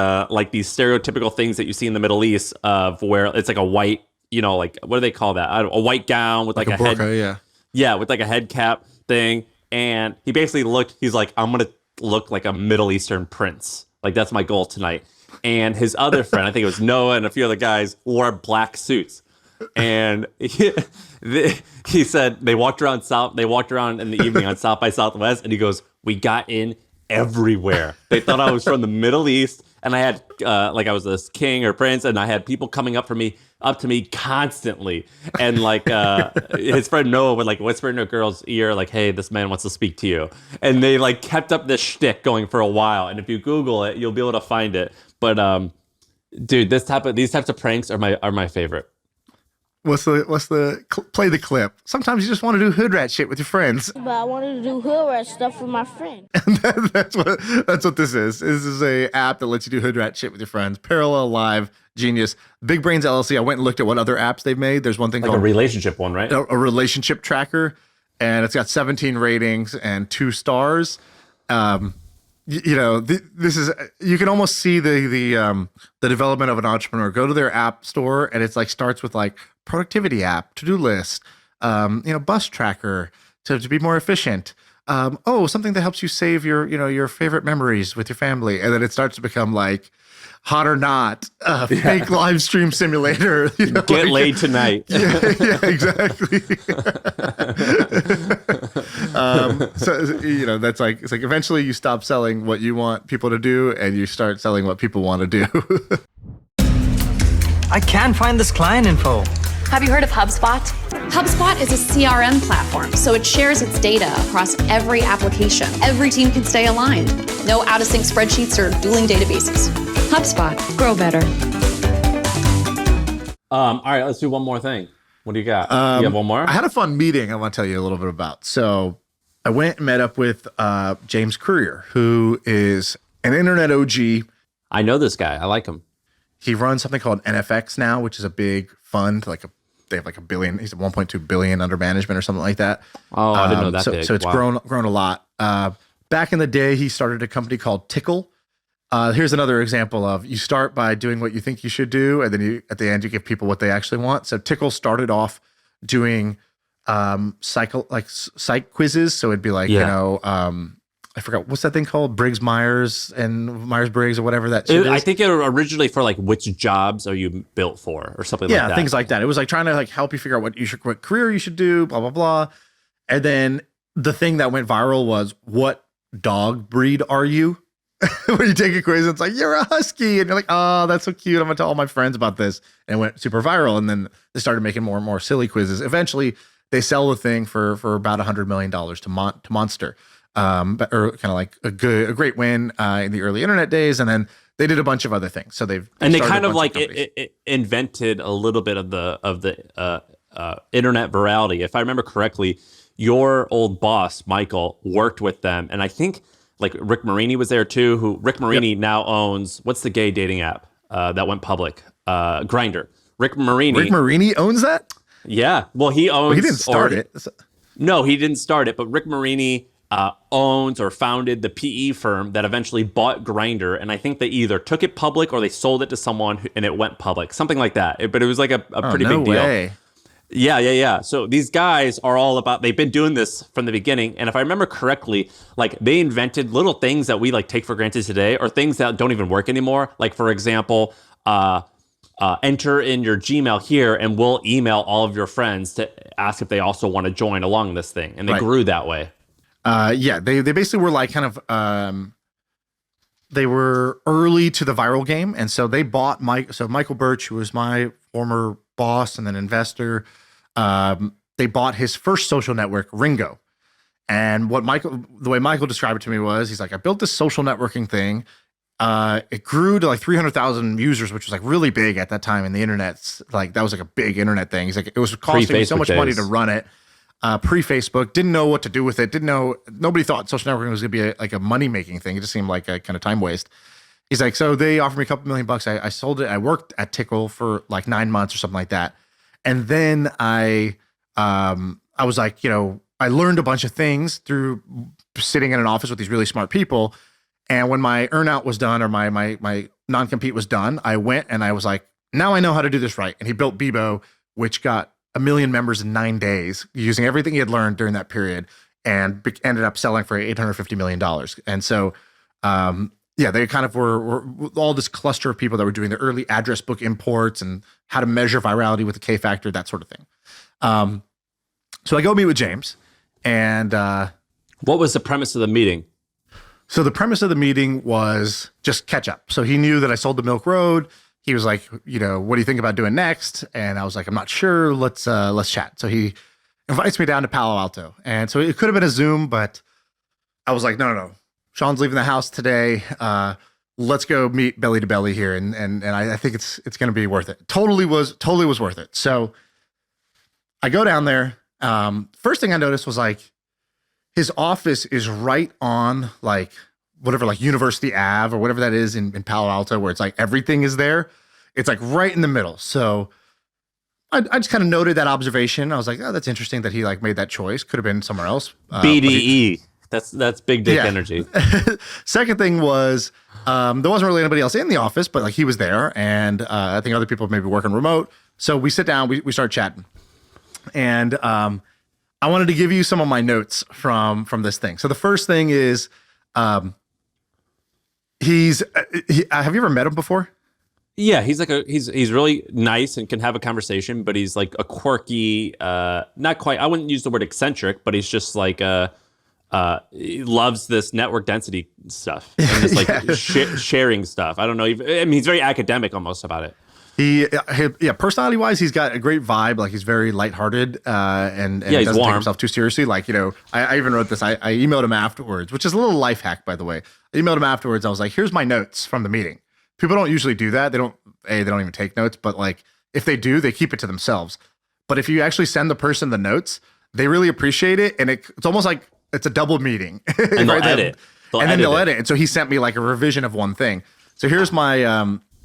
these stereotypical things that you see in the Middle East of where it's like a white, like what do they call that? A white gown with like a burqa, head, yeah. yeah, with like a head cap thing. And he basically he's like, I'm gonna look like a Middle Eastern prince. Like that's my goal tonight. And his other friend, I think it was Noah and a few other guys, wore black suits. And he said they walked around in the evening on South by Southwest, and he goes, we got in everywhere. They thought I was from the Middle East, and I had like I was this king or prince, and I had people coming up to me constantly, and like his friend Noah would like whisper in a girl's ear like, hey, this man wants to speak to you. And they like kept up this shtick going for a while, and if you Google it, you'll be able to find it. But dude, these types of pranks are my favorite. What's the play the clip? Sometimes you just want to do hood rat shit with your friends. But I wanted to do hood rat stuff with my friend. That's what this is. This is a app that lets you do hood rat shit with your friends. Parallel Live, genius. Big Brains LLC. I went and looked at what other apps they've made. There's one thing Like called a relationship one, right? a relationship tracker, and it's got 17 ratings and 2 stars. This is, you can almost see the development of an entrepreneur. Go to their app store, and it's like starts with like productivity app, to-do list, bus tracker to be more efficient. Something that helps you save your favorite memories with your family, and then it starts to become like hot or not, fake live stream simulator. Get laid tonight. Yeah, exactly. That's like, it's like eventually you stop selling what you want people to do and you start selling what people want to do. I can't find this client info. Have you heard of HubSpot? HubSpot is a CRM platform, so it shares its data across every application. Every team can stay aligned. No out-of-sync spreadsheets or dueling databases. HubSpot. Grow better. All right, let's do one more thing. What do you got? You have one more? I had a fun meeting I want to tell you a little bit about. So I went and met up with James Currier, who is an internet OG. I know this guy. I like him. He runs something called NFX now, which is a big fund, they have like $1 billion. He's at 1.2 billion under management or something like that. Oh, I didn't know that big. So it's Wow. grown a lot. Back in the day, he started a company called Tickle. Here's another example of you start by doing what you think you should do, and then at the end you give people what they actually want. So Tickle started off doing psych quizzes. So it'd be like I forgot what's that thing called, Briggs-Myers and Myers-Briggs or whatever that shit is. I think it was originally for like which jobs are you built for or something like that. Yeah, things like that. It was like trying to like help you figure out what career you should do, blah blah blah. And then the thing that went viral was, what dog breed are you? When you take a quiz, it's like, you're a husky, and you're like, oh, that's so cute. I'm gonna tell all my friends about this, and it went super viral. And then they started making more and more silly quizzes. Eventually, they sell the thing for about $100 million to Monster. Or kind of like a great win in the early internet days, and then they did a bunch of other things. So they kind of like it invented a little bit of the internet virality. If I remember correctly, your old boss Michael worked with them, and I think like Rick Marini was there too. Who Rick Marini now owns? What's the gay dating app that went public? Grindr. Rick Marini owns that. Yeah, well he owns. Well, he didn't start it. No, he didn't start it, but Rick Marini owns or founded the PE firm that eventually bought Grindr, and I think they either took it public or they sold it to someone and it went public, something like that. But it was like a pretty big deal. Yeah. So these guys are all about, they've been doing this from the beginning, and if I remember correctly, like they invented little things that we like take for granted today, or things that don't even work anymore. Like for example, enter in your Gmail here, and we'll email all of your friends to ask if they also want to join along this thing, and they grew that way. They basically were like kind of they were early to the viral game, and so they bought Michael Birch, who was my former boss and then investor. They bought his first social network, Ringo, and the way Michael described it to me was, he's like, I built this social networking thing. It grew to like 300,000 users, which was like really big at that time in the internet. Like that was like a big internet thing. He's like, it was costing me so much money to run it. Pre-Facebook, didn't know what to do with it. Nobody thought social networking was going to be a money-making thing. It just seemed like a kind of time waste. He's like, so they offered me a couple $1 million. I sold it. I worked at Tickle for like 9 months or something like that. And then I was like, I learned a bunch of things through sitting in an office with these really smart people. And when my earnout was done, or my non-compete was done, I went and I was like, now I know how to do this right. And he built Bebo, which got 1 million members in 9 days using everything he had learned during that period, and ended up selling for $850 million. And so, they kind of were all this cluster of people that were doing the early address book imports and how to measure virality with the K factor, that sort of thing. So I go meet with James, and what was the premise of the meeting? So the premise of the meeting was just catch up. So he knew that I sold the Milk Road. He was like, what do you think about doing next? And I was like, I'm not sure. Let's chat. So he invites me down to Palo Alto. And so it could have been a Zoom, but I was like, no. Shaan's leaving the house today. Let's go meet belly to belly here. And I think it's going to be worth it. Totally was worth it. So I go down there. First thing I noticed was like, his office is right on like whatever, like University Ave or whatever that is in Palo Alto, where it's like everything is there. It's like right in the middle. So I just kind of noted that observation. I was like, oh, that's interesting that he like made that choice. Could have been somewhere else. BDE. That's big dick energy. Second thing was there wasn't really anybody else in the office, but like he was there, and I think other people maybe working remote. So we sit down, we start chatting, and I wanted to give you some of my notes from this thing. So the first thing is, have you ever met him before? Yeah, he's like he's really nice and can have a conversation, but he's like a quirky, not quite. I wouldn't use the word eccentric, but he's just like he loves this network density stuff and this like sharing stuff. I don't know. He's very academic almost about it. Personality wise, he's got a great vibe. Like he's very lighthearted, and he's doesn't warm. take himself too seriously. Like, I even wrote this. I emailed him afterwards, which is a little life hack, by the way. I emailed him afterwards. I was like, here's my notes from the meeting. People don't usually do that. They don't even take notes, but like if they do, they keep it to themselves. But if you actually send the person the notes, they really appreciate it. And it's almost like it's a double meeting. And they'll edit. They'll edit. And so he sent me like a revision of one thing. So here's my,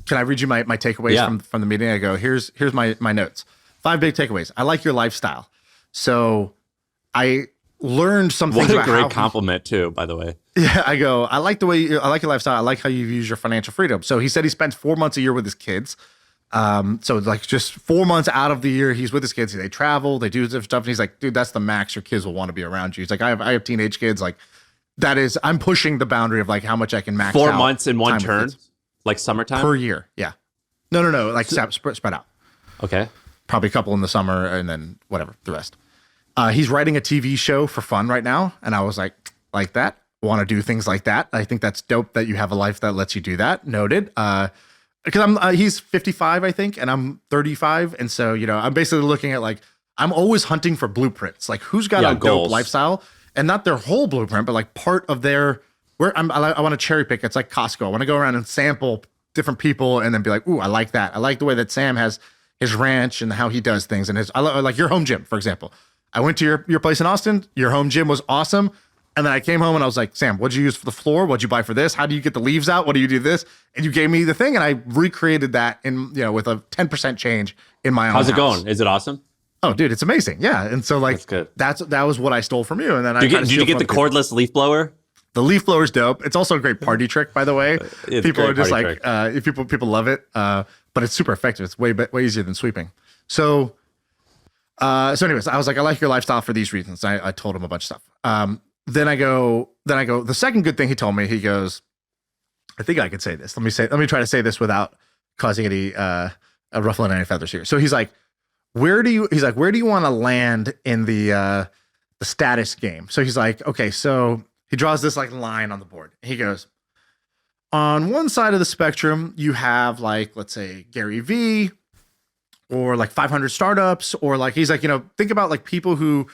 can I read you my takeaways from the meeting? I go, here's my notes. 5 big takeaways. I like your lifestyle. So I learned something. What a great compliment too, by the way. Yeah, I go, I like your lifestyle. I like how you use your financial freedom. So he said he spends 4 months a year with his kids. So like just 4 months out of the year, he's with his kids. They travel, they do different stuff. And he's like, dude, that's the max your kids will want to be around you. He's like, I have teenage kids. Like I'm pushing the boundary of like how much I can max 4 out months in one turn, like summertime per year. Yeah. No. Like spread out. Okay. Probably a couple in the summer and then whatever, the rest. He's writing a TV show for fun right now. And I was like that. Want to do things like that. I think that's dope that you have a life that lets you do that. Noted. Because he's 55, I think, and I'm 35. And so, I'm basically looking at like, I'm always hunting for blueprints. Like who's got a dope lifestyle, and not their whole blueprint, but like part of their, I want to cherry pick. It's like Costco. I want to go around and sample different people and then be like, ooh, I like that. I like the way that Sam has his ranch and how he does things. And I like your home gym, for example. I went to your place in Austin. Your home gym was awesome. And then I came home and I was like, Sam, what'd you use for the floor? What'd you buy for this? How do you get the leaves out? What do you do this? And you gave me the thing, and I recreated that with a 10% change in my own How's it house. going? Is it awesome? Oh, dude, it's amazing. Yeah. And so like, that's good. That was what I stole from you. And then did you get the cordless leaf blower? The leaf blower's dope. It's also a great party trick, by the way. People are just like, people love it. But it's super effective. It's way easier than sweeping. So anyways, I was like, I like your lifestyle for these reasons. I told him a bunch of stuff. Then I go, the second good thing he told me, he goes, I think I could say this. Let me try to say this without causing any ruffling any feathers here. So he's like, where do you want to land in the status game? So he's like, okay, so he draws this like line on the board. He goes, on one side of the spectrum, you have like, let's say Gary V, or like 500 startups, or like, he's like, think about like people who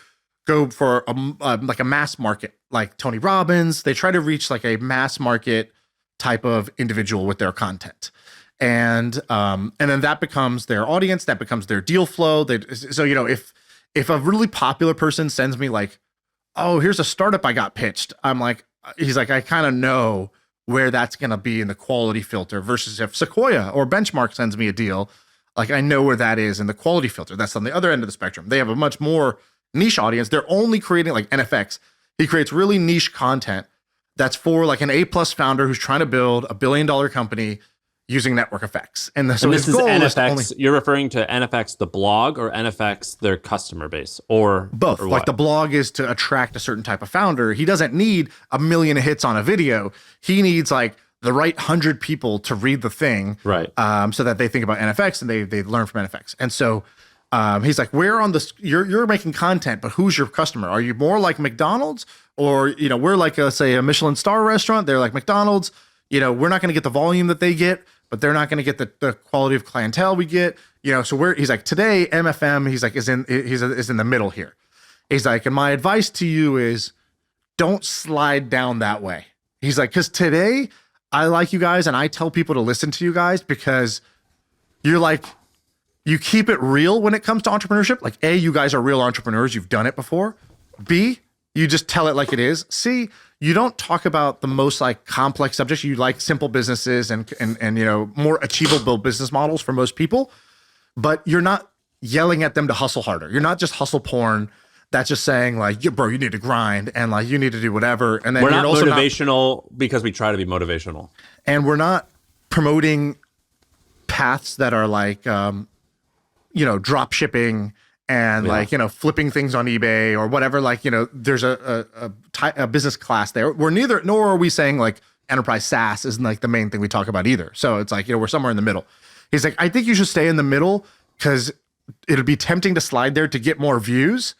go for like a mass market, like Tony Robbins. They try to reach like a mass market type of individual with their content. And then that becomes their audience, that becomes their deal flow. If a really popular person sends me like, oh, here's a startup I got pitched, I'm like, he's like, I kind of know where that's going to be in the quality filter, versus if Sequoia or Benchmark sends me a deal, like I know where that is in the quality filter. That's on the other end of the spectrum. They have a much more niche audience. They're only creating like NFX. He creates really niche content that's for like an A+ founder who's trying to build $1 billion company using network effects. And so and his this is goal is to NFX. only You're referring to NFX the blog or NFX their customer base, or both. or Like what? the blog is to attract a certain type of founder. He doesn't need 1 million hits on a video. He needs like the right 100 people to read the thing, Right. So that they think about NFX and they learn from NFX. And so he's like, where on this? You're making content, but who's your customer? Are you more like McDonald's, or we're like say a Michelin star restaurant? They're like McDonald's. We're not going to get the volume that they get, but they're not going to get the quality of clientele we get. So he's like, today MFM, he's like, is in the middle here. He's like, and my advice to you is don't slide down that way. He's like, because today I like you guys and I tell people to listen to you guys because you're like, you keep it real when it comes to entrepreneurship. Like A, you guys are real entrepreneurs. You've done it before. B, you just tell it like it is. C, you don't talk about the most like complex subjects. You like simple businesses and more achievable business models for most people, but you're not yelling at them to hustle harder. You're not just hustle porn. That's just saying like, bro, you need to grind and like you need to do whatever. And then We're you're not also motivational because we try to be motivational. and we're not promoting paths that are like drop shipping and flipping things on eBay or whatever. Like there's a business class there. Nor are we saying like enterprise SaaS isn't like the main thing we talk about either. So it's like we're somewhere in the middle. He's like, I think you should stay in the middle because it'll be tempting to slide there to get more views,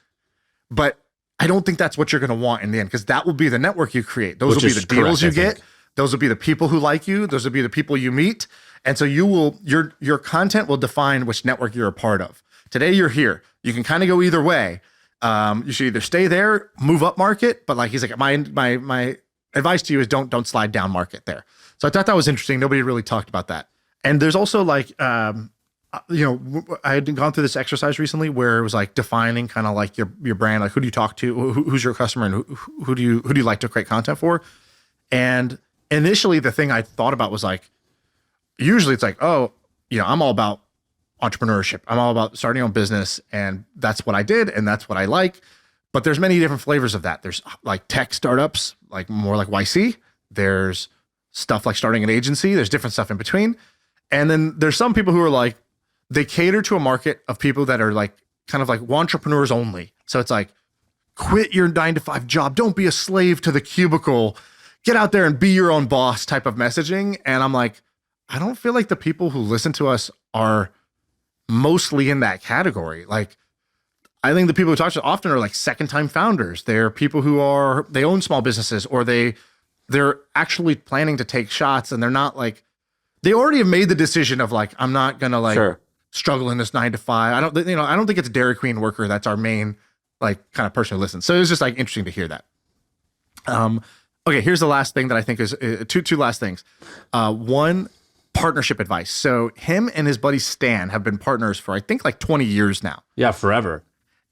but I don't think that's what you're going to want in the end, because that will be the network you create. Those will be the deals you get. Those will be the people who like you. Those will be the people you meet. And so your content will define which network you're a part of. Today you're here. You can kind of go either way. You should either stay there, move up market, but like he's like, my advice to you is don't slide down market there. So I thought that was interesting. Nobody really talked about that. And there's also like, I had gone through this exercise recently where it was like defining kind of like your brand, like who do you talk to, who's your customer, and who do you like to create content for. And initially the thing I thought about was like, usually it's like, I'm all about entrepreneurship. I'm all about starting your own business, and that's what I did, and that's what I like. But there's many different flavors of that. There's like tech startups, like more like YC. There's stuff like starting an agency. There's different stuff in between. And then there's some people who are like, they cater to a market of people that are like kind of like entrepreneurs only. So it's like, quit your 9-to-5 job. Don't be a slave to the cubicle. Get out there and be your own boss type of messaging. And I'm like, I don't feel like the people who listen to us are mostly in that category. Like, I think the people who talk to us often are like second-time founders. They're people who they own small businesses, or they're actually planning to take shots, and they're not like, they already have made the decision of like, I'm not gonna like struggle in this 9-to-5. I don't think it's a Dairy Queen worker that's our main like kind of person who listens. So it was just like interesting to hear that. Okay, here's the last thing that I think is two last things. One, partnership advice. So him and his buddy Stan have been partners for I think like 20 years now. Yeah, forever.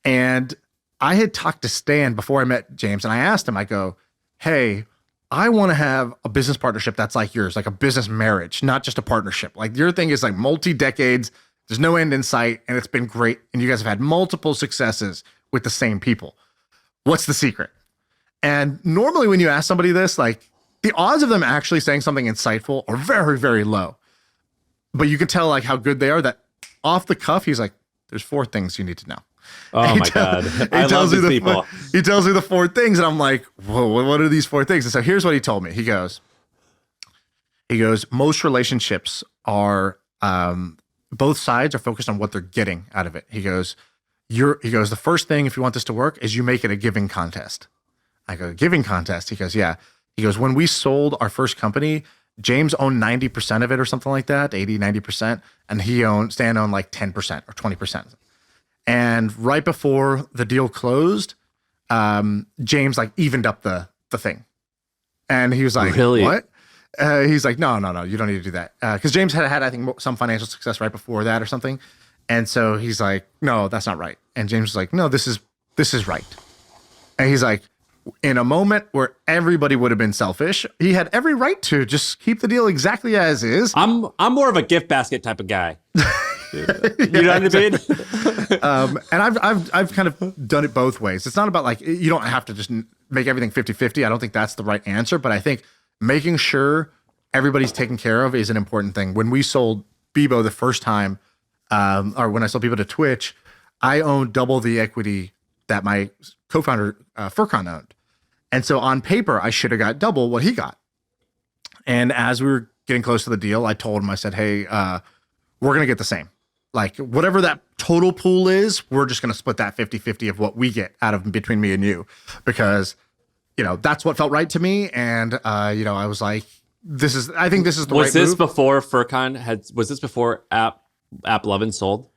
And I had talked to Stan before I met James, and I asked him, I go, hey, I want to have a business partnership that's like yours, like a business marriage, not just a partnership. Like your thing is like multi-decades, there's no end in sight, and it's been great. And you guys have had multiple successes with the same people. What's the secret? And normally when you ask somebody this, like the odds of them actually saying something insightful are very, very low. But you can tell like how good they are, that off the cuff, he's like, there's 4 things you need to know. Oh my God. I love these people. He tells me the 4 things, and I'm like, whoa, what are these 4 things? And so here's what he told me. He goes, most relationships are, both sides are focused on what they're getting out of it. He goes, the first thing, if you want this to work, is you make it a giving contest. I go, giving contest? He goes, yeah. He goes, when we sold our first company, James owned 90% of it or something like that, 80, 90%. And Stan owned like 10% or 20%. And right before the deal closed, James like evened up the thing. And he was like, really? What? He's like, no, you don't need to do that. Because James had, I think, some financial success right before that or something. And so he's like, no, that's not right. And James was like, no, this is right. And he's like, in a moment where everybody would have been selfish, he had every right to just keep the deal exactly as is. I'm more of a gift basket type of guy. You know what I mean? And I've kind of done it both ways. It's not about like, you don't have to just make everything 50-50. I don't think that's the right answer, but I think making sure everybody's taken care of is an important thing. When we sold Bebo the first time, or when I sold Bebo to Twitch, I owned double the equity that my co-founder Furkan owned. And so on paper, I should have got double what he got. And as we were getting close to the deal, I told him, I said, hey, we're going to get the same. Like whatever that total pool is, we're just going to split that 50-50 of what we get out of between me and you, because, that's what felt right to me. And, I was like, I think this is the right move. Was this before Furkan was this before App 11 sold?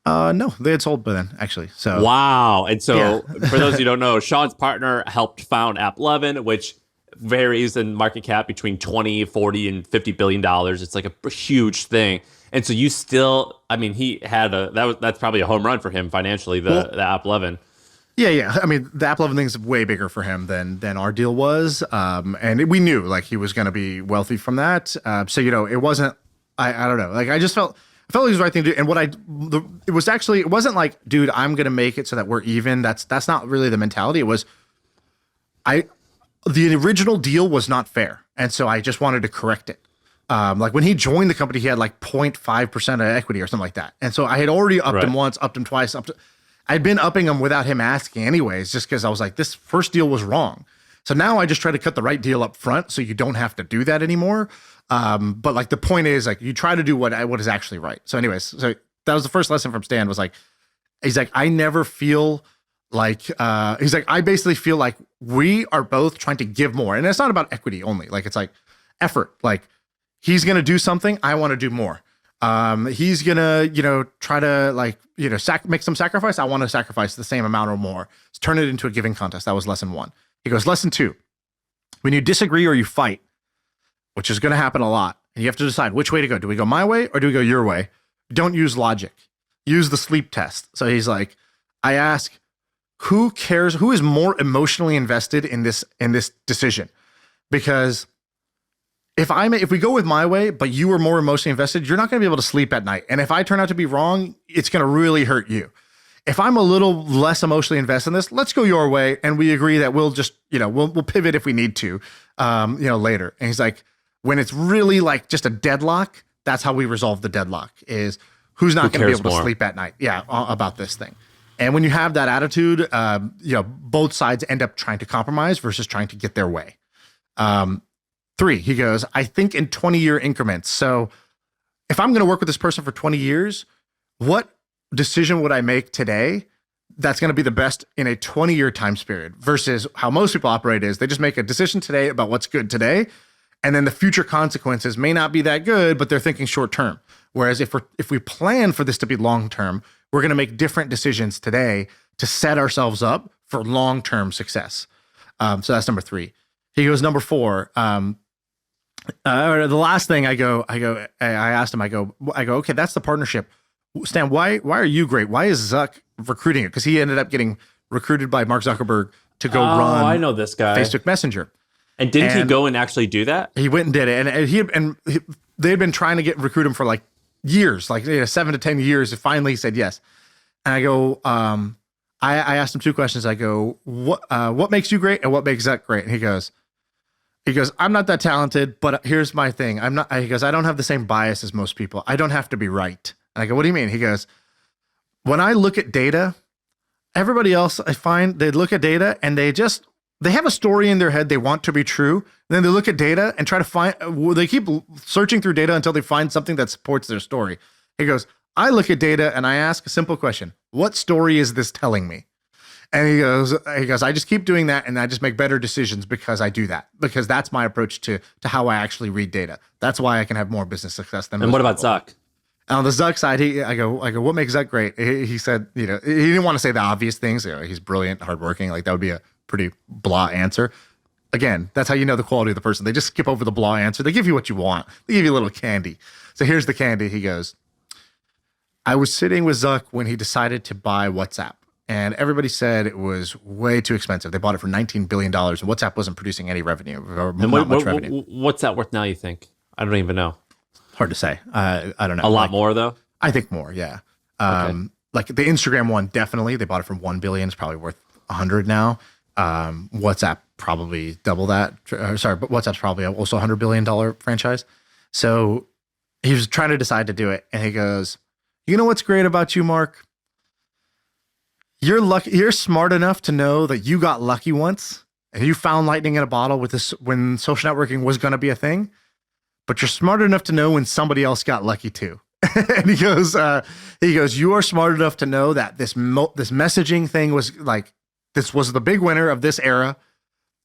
No, they had sold by then, actually. So wow. And so for those who don't know, Shaan's partner helped found App 11, which varies in market cap between 20, 40, and $50 billion. It's like a huge thing. And so you still, he had that's probably a home run for him financially, the App 11. Yeah. I mean, the App 11 thing is way bigger for him than our deal was. And we knew like he was going to be wealthy from that. So, it wasn't, I don't know. Like I just felt it was the right thing to do. And it wasn't like, dude, I'm going to make it so that we're even. That's not really the mentality. It was, the original deal was not fair. And so I just wanted to correct it. Like when he joined the company, he had like 0.5% of equity or something like that. And so I had already upped him once, upped him twice, I'd been upping him without him asking anyways, just because I was like, this first deal was wrong. So now I just try to cut the right deal up front so you don't have to do that anymore. But like the point is like you try to do what is actually right. So anyways, so that was the first lesson from Stan was like, he's like, I never feel like, he's like, I basically feel like we are both trying to give more. And it's not about equity only. Like it's like effort. Like he's going to do something. I want to do more. He's going to, try to like, make some sacrifice. I want to sacrifice the same amount or more. Let's turn it into a giving contest. That was lesson 1. He goes, lesson 2, when you disagree or you fight, which is going to happen a lot, and you have to decide which way to go. Do we go my way or do we go your way? Don't use logic. Use the sleep test. So he's like, I ask, who cares? Who is more emotionally invested in this decision? Because if we go with my way, but you are more emotionally invested, you're not going to be able to sleep at night. And if I turn out to be wrong, it's going to really hurt you. If I'm a little less emotionally invested in this, let's go your way. And we agree that we'll just, we'll pivot if we need to, later. And he's like, when it's really like just a deadlock, that's how we resolve the deadlock is who's not going to be able to sleep at night. Yeah. About this thing. And when you have that attitude, both sides end up trying to compromise versus trying to get their way. 3, he goes, I think in 20-year increments. So if I'm going to work with this person for 20 years, what decision would I make today that's going to be the best in a 20-year time period versus how most people operate is they just make a decision today about what's good today. And then the future consequences may not be that good, but they're thinking short term. Whereas if we plan for this to be long term, we're going to make different decisions today to set ourselves up for long-term success. So that's number 3. He goes, number 4, the last thing I asked him, I go, okay, that's the partnership. Stan, why are you great? Why is Zuck recruiting it? Because he ended up getting recruited by Mark Zuckerberg to go run. I know this guy. Facebook Messenger. And didn't he go and actually do that? He went and did it. And they had been trying to recruit him for like years, like 7 to 10 years. And finally he said yes. And I go, I asked him 2 questions. I go, what makes you great and what makes Zuck great? And he goes, I'm not that talented, but here's my thing. He goes, I don't have the same bias as most people. I don't have to be right. And I go, what do you mean? He goes, when I look at data, everybody else I find they look at data and they have a story in their head they want to be true. And then they look at data and try to find, they keep searching through data until they find something that supports their story. He goes, I look at data and I ask a simple question. What story is this telling me? And he goes, I just keep doing that and I just make better decisions because I do that. Because that's my approach to how I actually read data. That's why I can have more business success than most And what about people. Zuck? On the Zuck side, I go, what makes Zuck great? He said, he didn't want to say the obvious things. He's brilliant, hardworking. Like that would be a pretty blah answer. Again, that's how you know the quality of the person. They just skip over the blah answer. They give you what you want. They give you a little candy. So here's the candy. He goes, I was sitting with Zuck when he decided to buy WhatsApp. And everybody said it was way too expensive. They bought it for $19 billion. And WhatsApp wasn't producing any revenue or not much revenue. What's that worth now, you think? I don't even know. Hard to say. I don't know. A lot more, though? I think more, yeah. Okay. Like the Instagram one, definitely. They bought it for $1 billion. It's probably worth 100 now. WhatsApp probably double that. Sorry, but WhatsApp's probably also $100 billion franchise. So he was trying to decide to do it. And he goes, you know what's great about you, Mark? You're lucky. You're smart enough to know that you got lucky once and you found lightning in a bottle with this when social networking was going to be a thing. But you're smart enough to know when somebody else got lucky too. And he goes, you are smart enough to know that this messaging thing was like, this was the big winner of this era,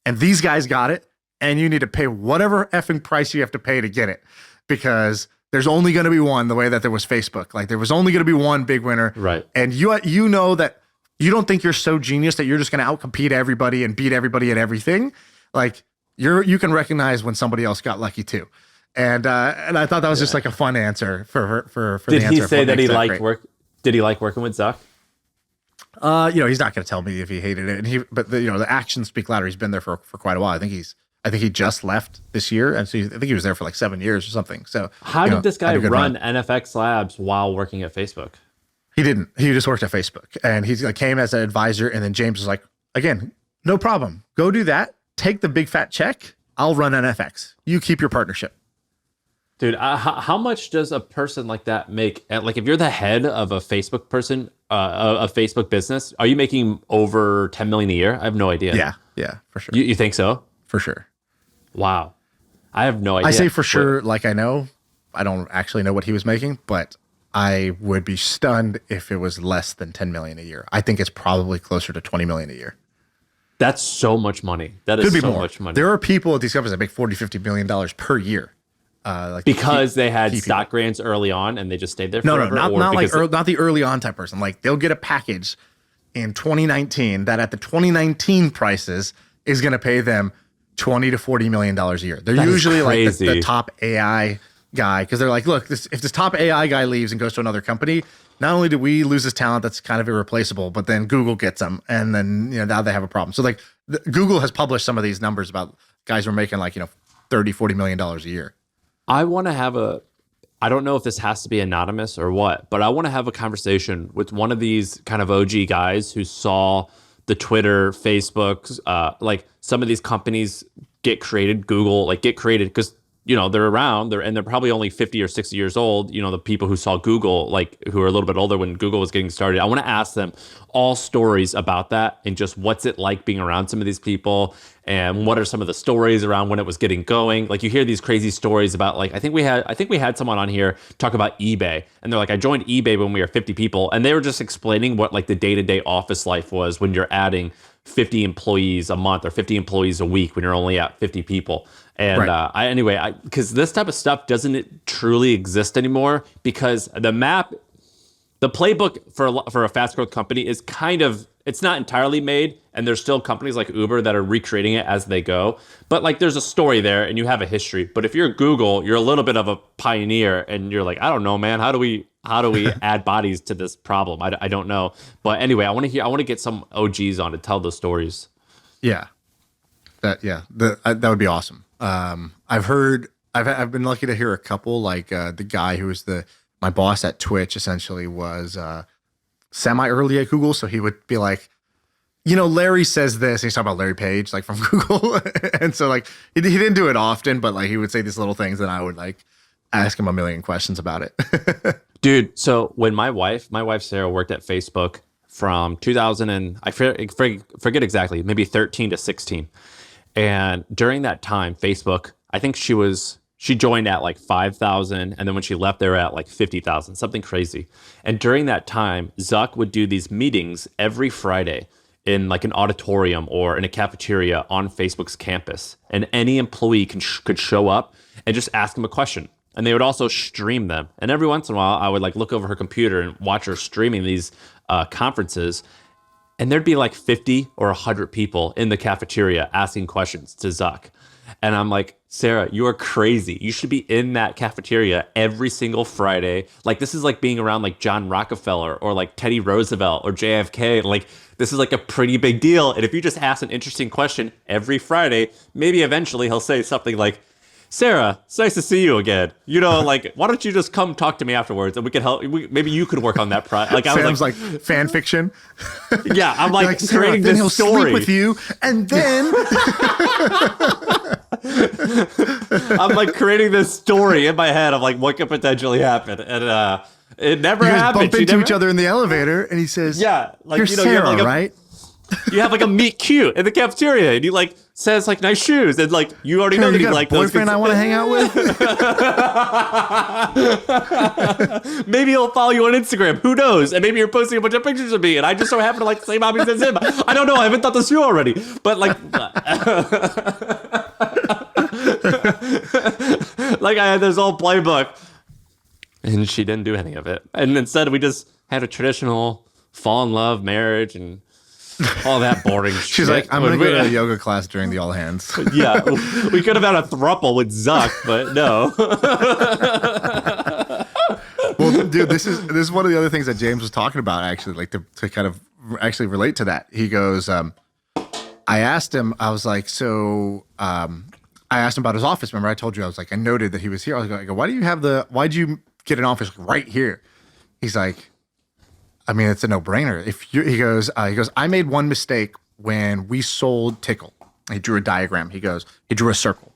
and these guys got it, and you need to pay whatever effing price you have to pay to get it, because there's only going to be one. The way that there was Facebook, like there was only going to be one big winner, right? And you know that you don't think you're so genius that you're just going to outcompete everybody and beat everybody at everything. Like you can recognize when somebody else got lucky too. And I thought that was just like a fun answer for Did the answer. He say that he liked great. work? Did he like working with Zuck? He's not going to tell me if he hated it. And but the actions speak louder. He's been there for quite a while. I think he just left this year, and so I think he was there for like 7 years or something. So how did this guy run NFX Labs while working at Facebook? He didn't. He just worked at Facebook, and he came as an advisor. And then James was like, again, no problem. Go do that. Take the big fat check. I'll run NFX. You keep your partnership. Dude, how much does a person like that make? Like, if you're the head of a Facebook person, a Facebook business, are you making over 10 million a year? I have no idea. Yeah, for sure. You think so? For sure. Wow, I have no idea. I say for sure, like I know. I don't actually know what he was making, but I would be stunned if it was less than 10 million a year. I think it's probably closer to 20 million a year. That's so much money. That is so much money. There are people at these companies that make $40-50 million per year. Because they had stock grants early on and they just stayed there forever? Not the early on type person. Like they'll get a package in 2019 that at the 2019 prices is going to pay them $20 to $40 million a year. They're usually like the top AI guy, because they're like, look, if this top AI guy leaves and goes to another company, not only do we lose this talent that's kind of irreplaceable, but then Google gets them, and then now they have a problem. So like Google has published some of these numbers about guys who are making like $30-40 million a year. I want to have I don't know if this has to be anonymous or what, but I want to have a conversation with one of these kind of OG guys who saw the Twitter, Facebook, like some of these companies get created, Google, like get created because, they're around, they're probably only 50 or 60 years old. The people who saw Google, like who are a little bit older when Google was getting started. I want to ask them all stories about that and just what's it like being around some of these people, and what are some of the stories around when it was getting going. Like you hear these crazy stories about, like, I think we had someone on here talk about eBay, and they're like, I joined eBay when we were 50 people, and they were just explaining what like the day-to-day office life was when you're adding 50 employees a month or 50 employees a week when you're only at 50 people. And right. Because this type of stuff doesn't truly exist anymore, because the playbook for a fast growth company is it's not entirely made, and there's still companies like Uber that are recreating it as they go. But like there's a story there and you have a history. But if you're Google, you're a little bit of a pioneer, and you're like, I don't know, man, how do we add bodies to this problem? I don't know. But anyway, I want to get some OGs on to tell those stories. Yeah. That would be awesome. I've been lucky to hear a couple, like the guy who was my boss at Twitch essentially was semi early at Google. So he would be like, Larry says this, and he's talking about Larry Page, like from Google. And so like, he didn't do it often, but like he would say these little things, and I would like ask him a million questions about it. Dude, so when my wife Sarah worked at Facebook from 2000 and I forget exactly, maybe 13 to 16. And during that time, Facebook, I think she joined at like 5,000, and then when she left, they were at like 50,000, something crazy. And during that time, Zuck would do these meetings every Friday in like an auditorium or in a cafeteria on Facebook's campus, and any employee could show up and just ask him a question. And they would also stream them. And every once in a while, I would like look over her computer and watch her streaming these conferences. And there'd be like 50 or 100 people in the cafeteria asking questions to Zuck. And I'm like, Sarah, you are crazy. You should be in that cafeteria every single Friday. Like, this is like being around like John Rockefeller or like Teddy Roosevelt or JFK. Like, this is like a pretty big deal. And if you just ask an interesting question every Friday, maybe eventually he'll say something like, Sarah, it's nice to see you again. You know, like, why don't you just come talk to me afterwards and we could help. Maybe you could work on that. Like, I Sam's was like fan fiction. yeah, I'm like, Sarah, creating then this he'll story sleep with you, and then I'm like creating this story in my head of like what could potentially happen, and it never you guys happened. bump into each other in the elevator, and he says, Yeah, like, you're you know, you have, Sarah, like, right?" You have like a meet cute in the cafeteria, and he like says like nice shoes, and like you already know "Sarah, that you he got like a boyfriend I want to hang out with. Maybe he'll follow you on Instagram. Who knows? And maybe you're posting a bunch of pictures of me, and I just so happen to like the same hobbies as him. I don't know. I haven't thought this through already, but like, like I had this whole playbook, and she didn't do any of it. And instead, we just had a traditional fall in love marriage and all that boring shit. She's like, "I'm gonna go to a yoga class during the all hands." Yeah, we could have had a throuple with Zuck, but no. Well, dude, this is one of the other things that James was talking about, actually, like to kind of actually relate to that. He goes, I asked him, I was like, I asked him about his office. Remember, I told you, I was like, I noted that he was here. I go, why'd you get an office right here? He's like, I mean, it's a no-brainer. He goes, I made one mistake when we sold Tickle. He drew a diagram. He drew a circle.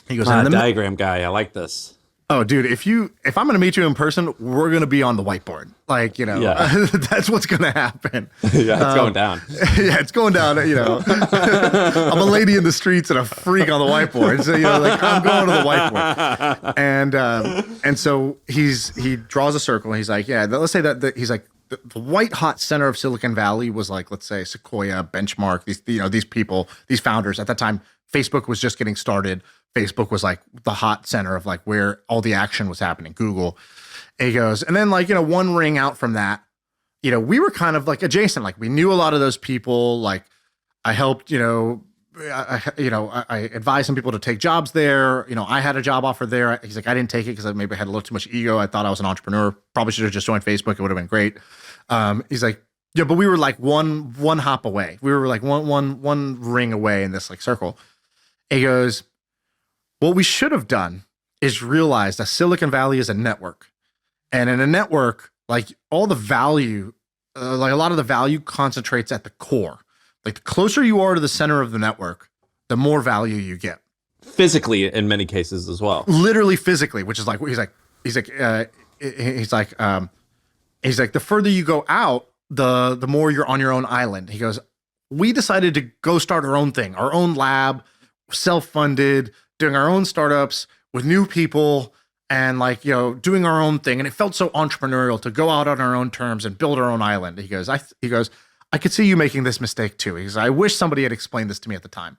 He goes, Diagram guy, I like this. "Oh, dude, if I'm going to meet you in person, we're going to be on the whiteboard. Like, you know, Yeah. that's what's going to happen." Yeah, it's going down. Yeah, it's going down. You know, I'm a lady in the streets and a freak on the whiteboard. So, you know, like, I'm going to the whiteboard. And so he draws a circle. And he's like, yeah, let's say that he's like, the white hot center of Silicon Valley was like, let's say Sequoia, Benchmark, these people, these founders. At that time, Facebook was just getting started. Facebook was like the hot center of like where all the action was happening, Google. And he goes, and then like, you know, one ring out from that, you know, we were kind of like adjacent. Like we knew a lot of those people. Like I helped, you know, I advised some people to take jobs there. You know, I had a job offer there. He's like, I didn't take it because I maybe had a little too much ego. I thought I was an entrepreneur. Probably should have just joined Facebook. It would have been great. He's like, yeah, but we were like one hop away. We were like one ring away in this like circle. He goes, what we should have done is realize that Silicon Valley is a network. And in a network, like all the value, like a lot of the value concentrates at the core. Like the closer you are to the center of the network, the more value you get. Physically, in many cases as well. Literally physically, which is like, he's like, the further you go out, the more you're on your own island. He goes, we decided to go start our own thing, our own lab, self-funded, doing our own startups with new people and like, you know, doing our own thing. And it felt so entrepreneurial to go out on our own terms and build our own island. He goes, I could see you making this mistake too. He goes, I wish somebody had explained this to me at the time.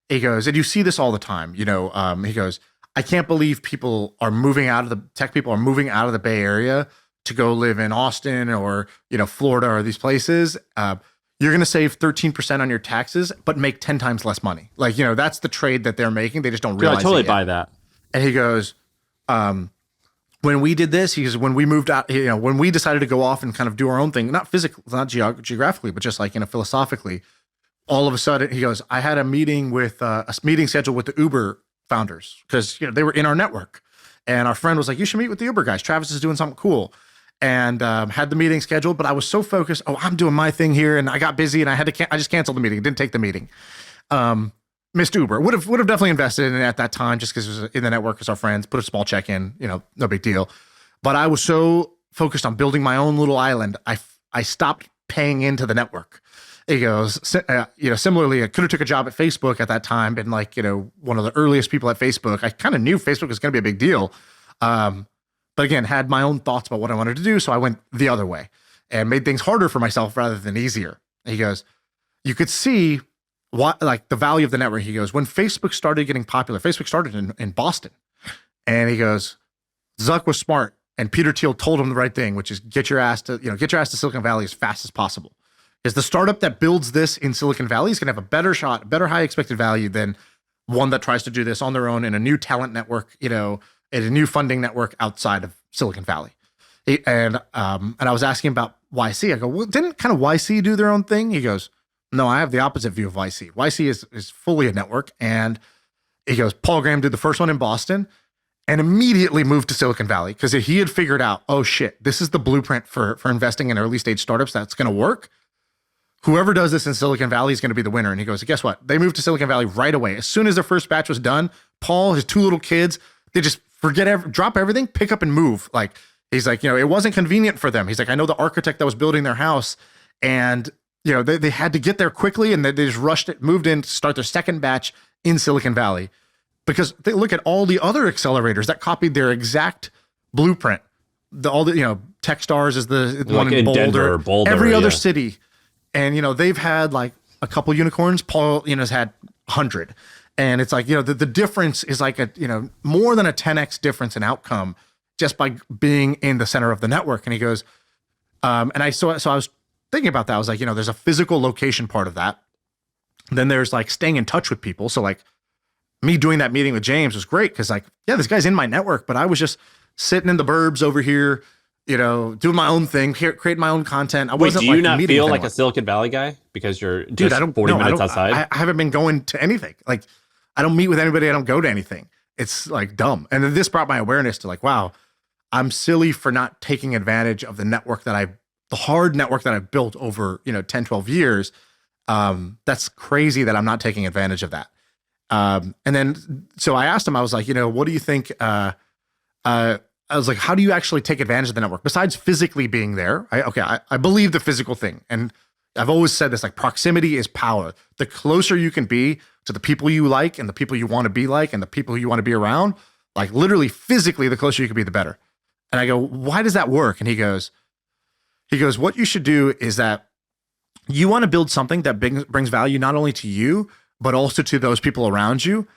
He goes, and you see this all the time, you know, he goes, I can't believe tech people are moving out of the Bay Area to go live in Austin or, you know, Florida or these places. You're going to save 13% on your taxes, but make 10 times less money. Like, you know, that's the trade that they're making. They just don't realize I totally it yet. buy that. And he goes, when we did this, he goes, when we moved out, you know, when we decided to go off and kind of do our own thing, not physically, not geographically, but just like, you know, philosophically, all of a sudden, he goes, I had a meeting scheduled with the Uber founders because, you know, they were in our network. And our friend was like, you should meet with the Uber guys. Travis is doing something cool. And had the meeting scheduled, but I was so focused. Oh, I'm doing my thing here, and I got busy, and I just canceled the meeting. Didn't take the meeting. Missed Uber. Would have definitely invested in it at that time, just because it was in the network as our friends. Put a small check in, you know, no big deal. But I was so focused on building my own little island, I stopped paying into the network. He goes, you know, similarly, I could have took a job at Facebook at that time, been like, you know, one of the earliest people at Facebook. I kind of knew Facebook was going to be a big deal. But again, had my own thoughts about what I wanted to do. So I went the other way and made things harder for myself rather than easier. He goes, you could see what, like the value of the network. He goes, when Facebook started getting popular, Facebook started in Boston. And he goes, Zuck was smart. And Peter Thiel told him the right thing, which is get your ass to Silicon Valley as fast as possible. Because the startup that builds this in Silicon Valley is going to have a better shot, better high expected value than one that tries to do this on their own in a new talent network, you know, at a new funding network outside of Silicon Valley. And I was asking about YC. I go, well, didn't kind of YC do their own thing? He goes, no, I have the opposite view of YC. YC is fully a network. And he goes, Paul Graham did the first one in Boston and immediately moved to Silicon Valley because he had figured out, oh shit, this is the blueprint for investing in early stage startups that's going to work. Whoever does this in Silicon Valley is going to be the winner. And he goes, guess what? They moved to Silicon Valley right away. As soon as their first batch was done, Paul, his 2 little kids, they just drop everything, pick up and move. Like, he's like, it wasn't convenient for them. He's like, I know the architect that was building their house, and they had to get there quickly, and they just rushed it, moved in to start their second batch in Silicon Valley, because they look at all the other accelerators that copied their exact blueprint. All the Techstars is the Like one in Denver, Boulder, every other yeah. city, and they've had like a couple unicorns. Paul has had 100, and it's like the difference is like a more than a 10x difference in outcome just by being in the center of the network. And he goes, and I was thinking about that. I was like, there's a physical location part of that. Then there's like staying in touch with people. So like me doing that meeting with James was great because like, yeah, this guy's in my network, but I was just sitting in the burbs over here, doing my own thing, creating my own content. I Wait, wasn't do you like not meeting feel with like anyone. a Silicon Valley guy because you're just Dude, I don't 40 no, I minutes don't- outside? I haven't been going to anything. Like, I don't meet with anybody. I don't go to anything. It's like dumb. And then this brought my awareness to like, wow, I'm silly for not taking advantage of the network the hard network that I've built over 10, 12 years. That's crazy that I'm not taking advantage of that. And then so I asked him, I was like, what do you think? I was like, how do you actually take advantage of the network besides physically being there? I believe the physical thing. And I've always said this, like, proximity is power. The closer you can be to the people you like and the people you want to be like and the people you want to be around, like literally physically, the closer you can be, the better. And I go, why does that work? And he goes, what you should do is that you want to build something that brings value not only to you, but also to those people around you.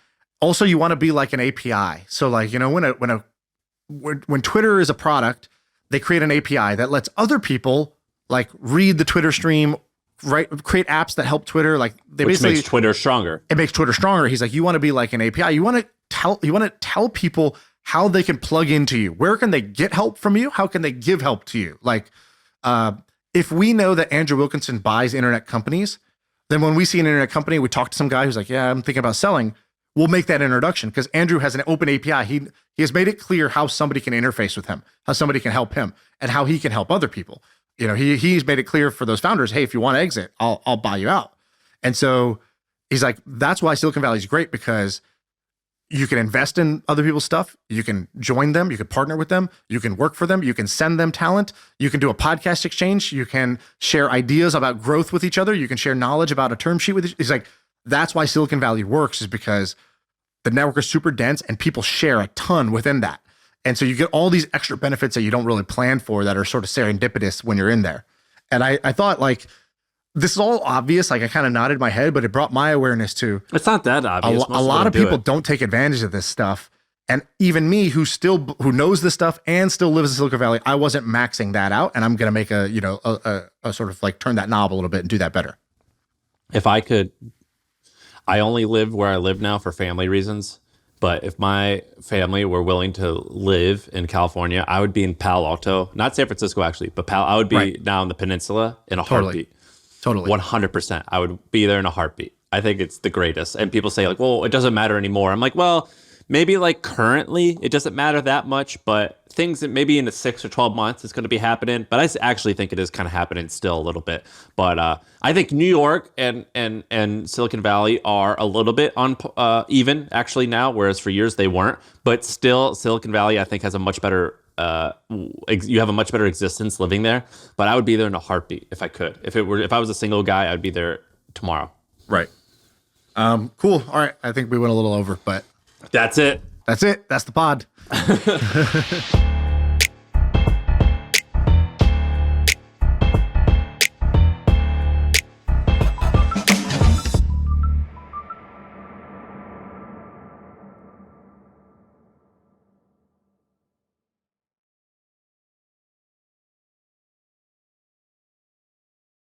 Also, you want to be like an API. So like, when Twitter is a product, they create an API that lets other people like read the Twitter stream, create apps that help Twitter. Like they Which basically makes Twitter stronger. It makes Twitter stronger. He's like, you want to be like an API. You want to tell people how they can plug into you. Where can they get help from you? How can they give help to you? Like, if we know that Andrew Wilkinson buys internet companies, then when we see an internet company, we talk to some guy who's like, yeah, I'm thinking about selling. We'll make that introduction because Andrew has an open API. He has made it clear how somebody can interface with him, how somebody can help him, and how he can help other people. He's made it clear for those founders, hey, if you want to exit, I'll buy you out. And so he's like, that's why Silicon Valley is great, because you can invest in other people's stuff. You can join them. You can partner with them. You can work for them. You can send them talent. You can do a podcast exchange. You can share ideas about growth with each other. You can share knowledge about a term sheet with each. He's like, that's why Silicon Valley works, is because the network is super dense and people share a ton within that. And so you get all these extra benefits that you don't really plan for that are sort of serendipitous when you're in there. And I thought like, this is all obvious. Like I kind of nodded my head, but it brought my awareness to It's not that obvious. a lot of people don't take advantage of this stuff. And even me, who knows this stuff and still lives in Silicon Valley, I wasn't maxing that out. And I'm going to make a sort of like turn that knob a little bit and do that better. If I could, I only live where I live now for family reasons. But if my family were willing to live in California, I would be in Palo Alto, not San Francisco actually, but I would be now in the peninsula in a heartbeat. Totally. 100%. I would be there in a heartbeat. I think it's the greatest. And people say like, well, it doesn't matter anymore. I'm like, well, maybe like currently it doesn't matter that much, but things that maybe in the 6 or 12 months it's going to be happening. But I actually think it is kind of happening still a little bit. But I think New York and Silicon Valley are a little bit even actually now, whereas for years they weren't. But still, Silicon Valley I think has a much better you have a much better existence living there. But I would be there in a heartbeat if I could. If I was a single guy, I'd be there tomorrow. Right. Cool. All right. I think we went a little over, but That's it. that's it. That's the pod.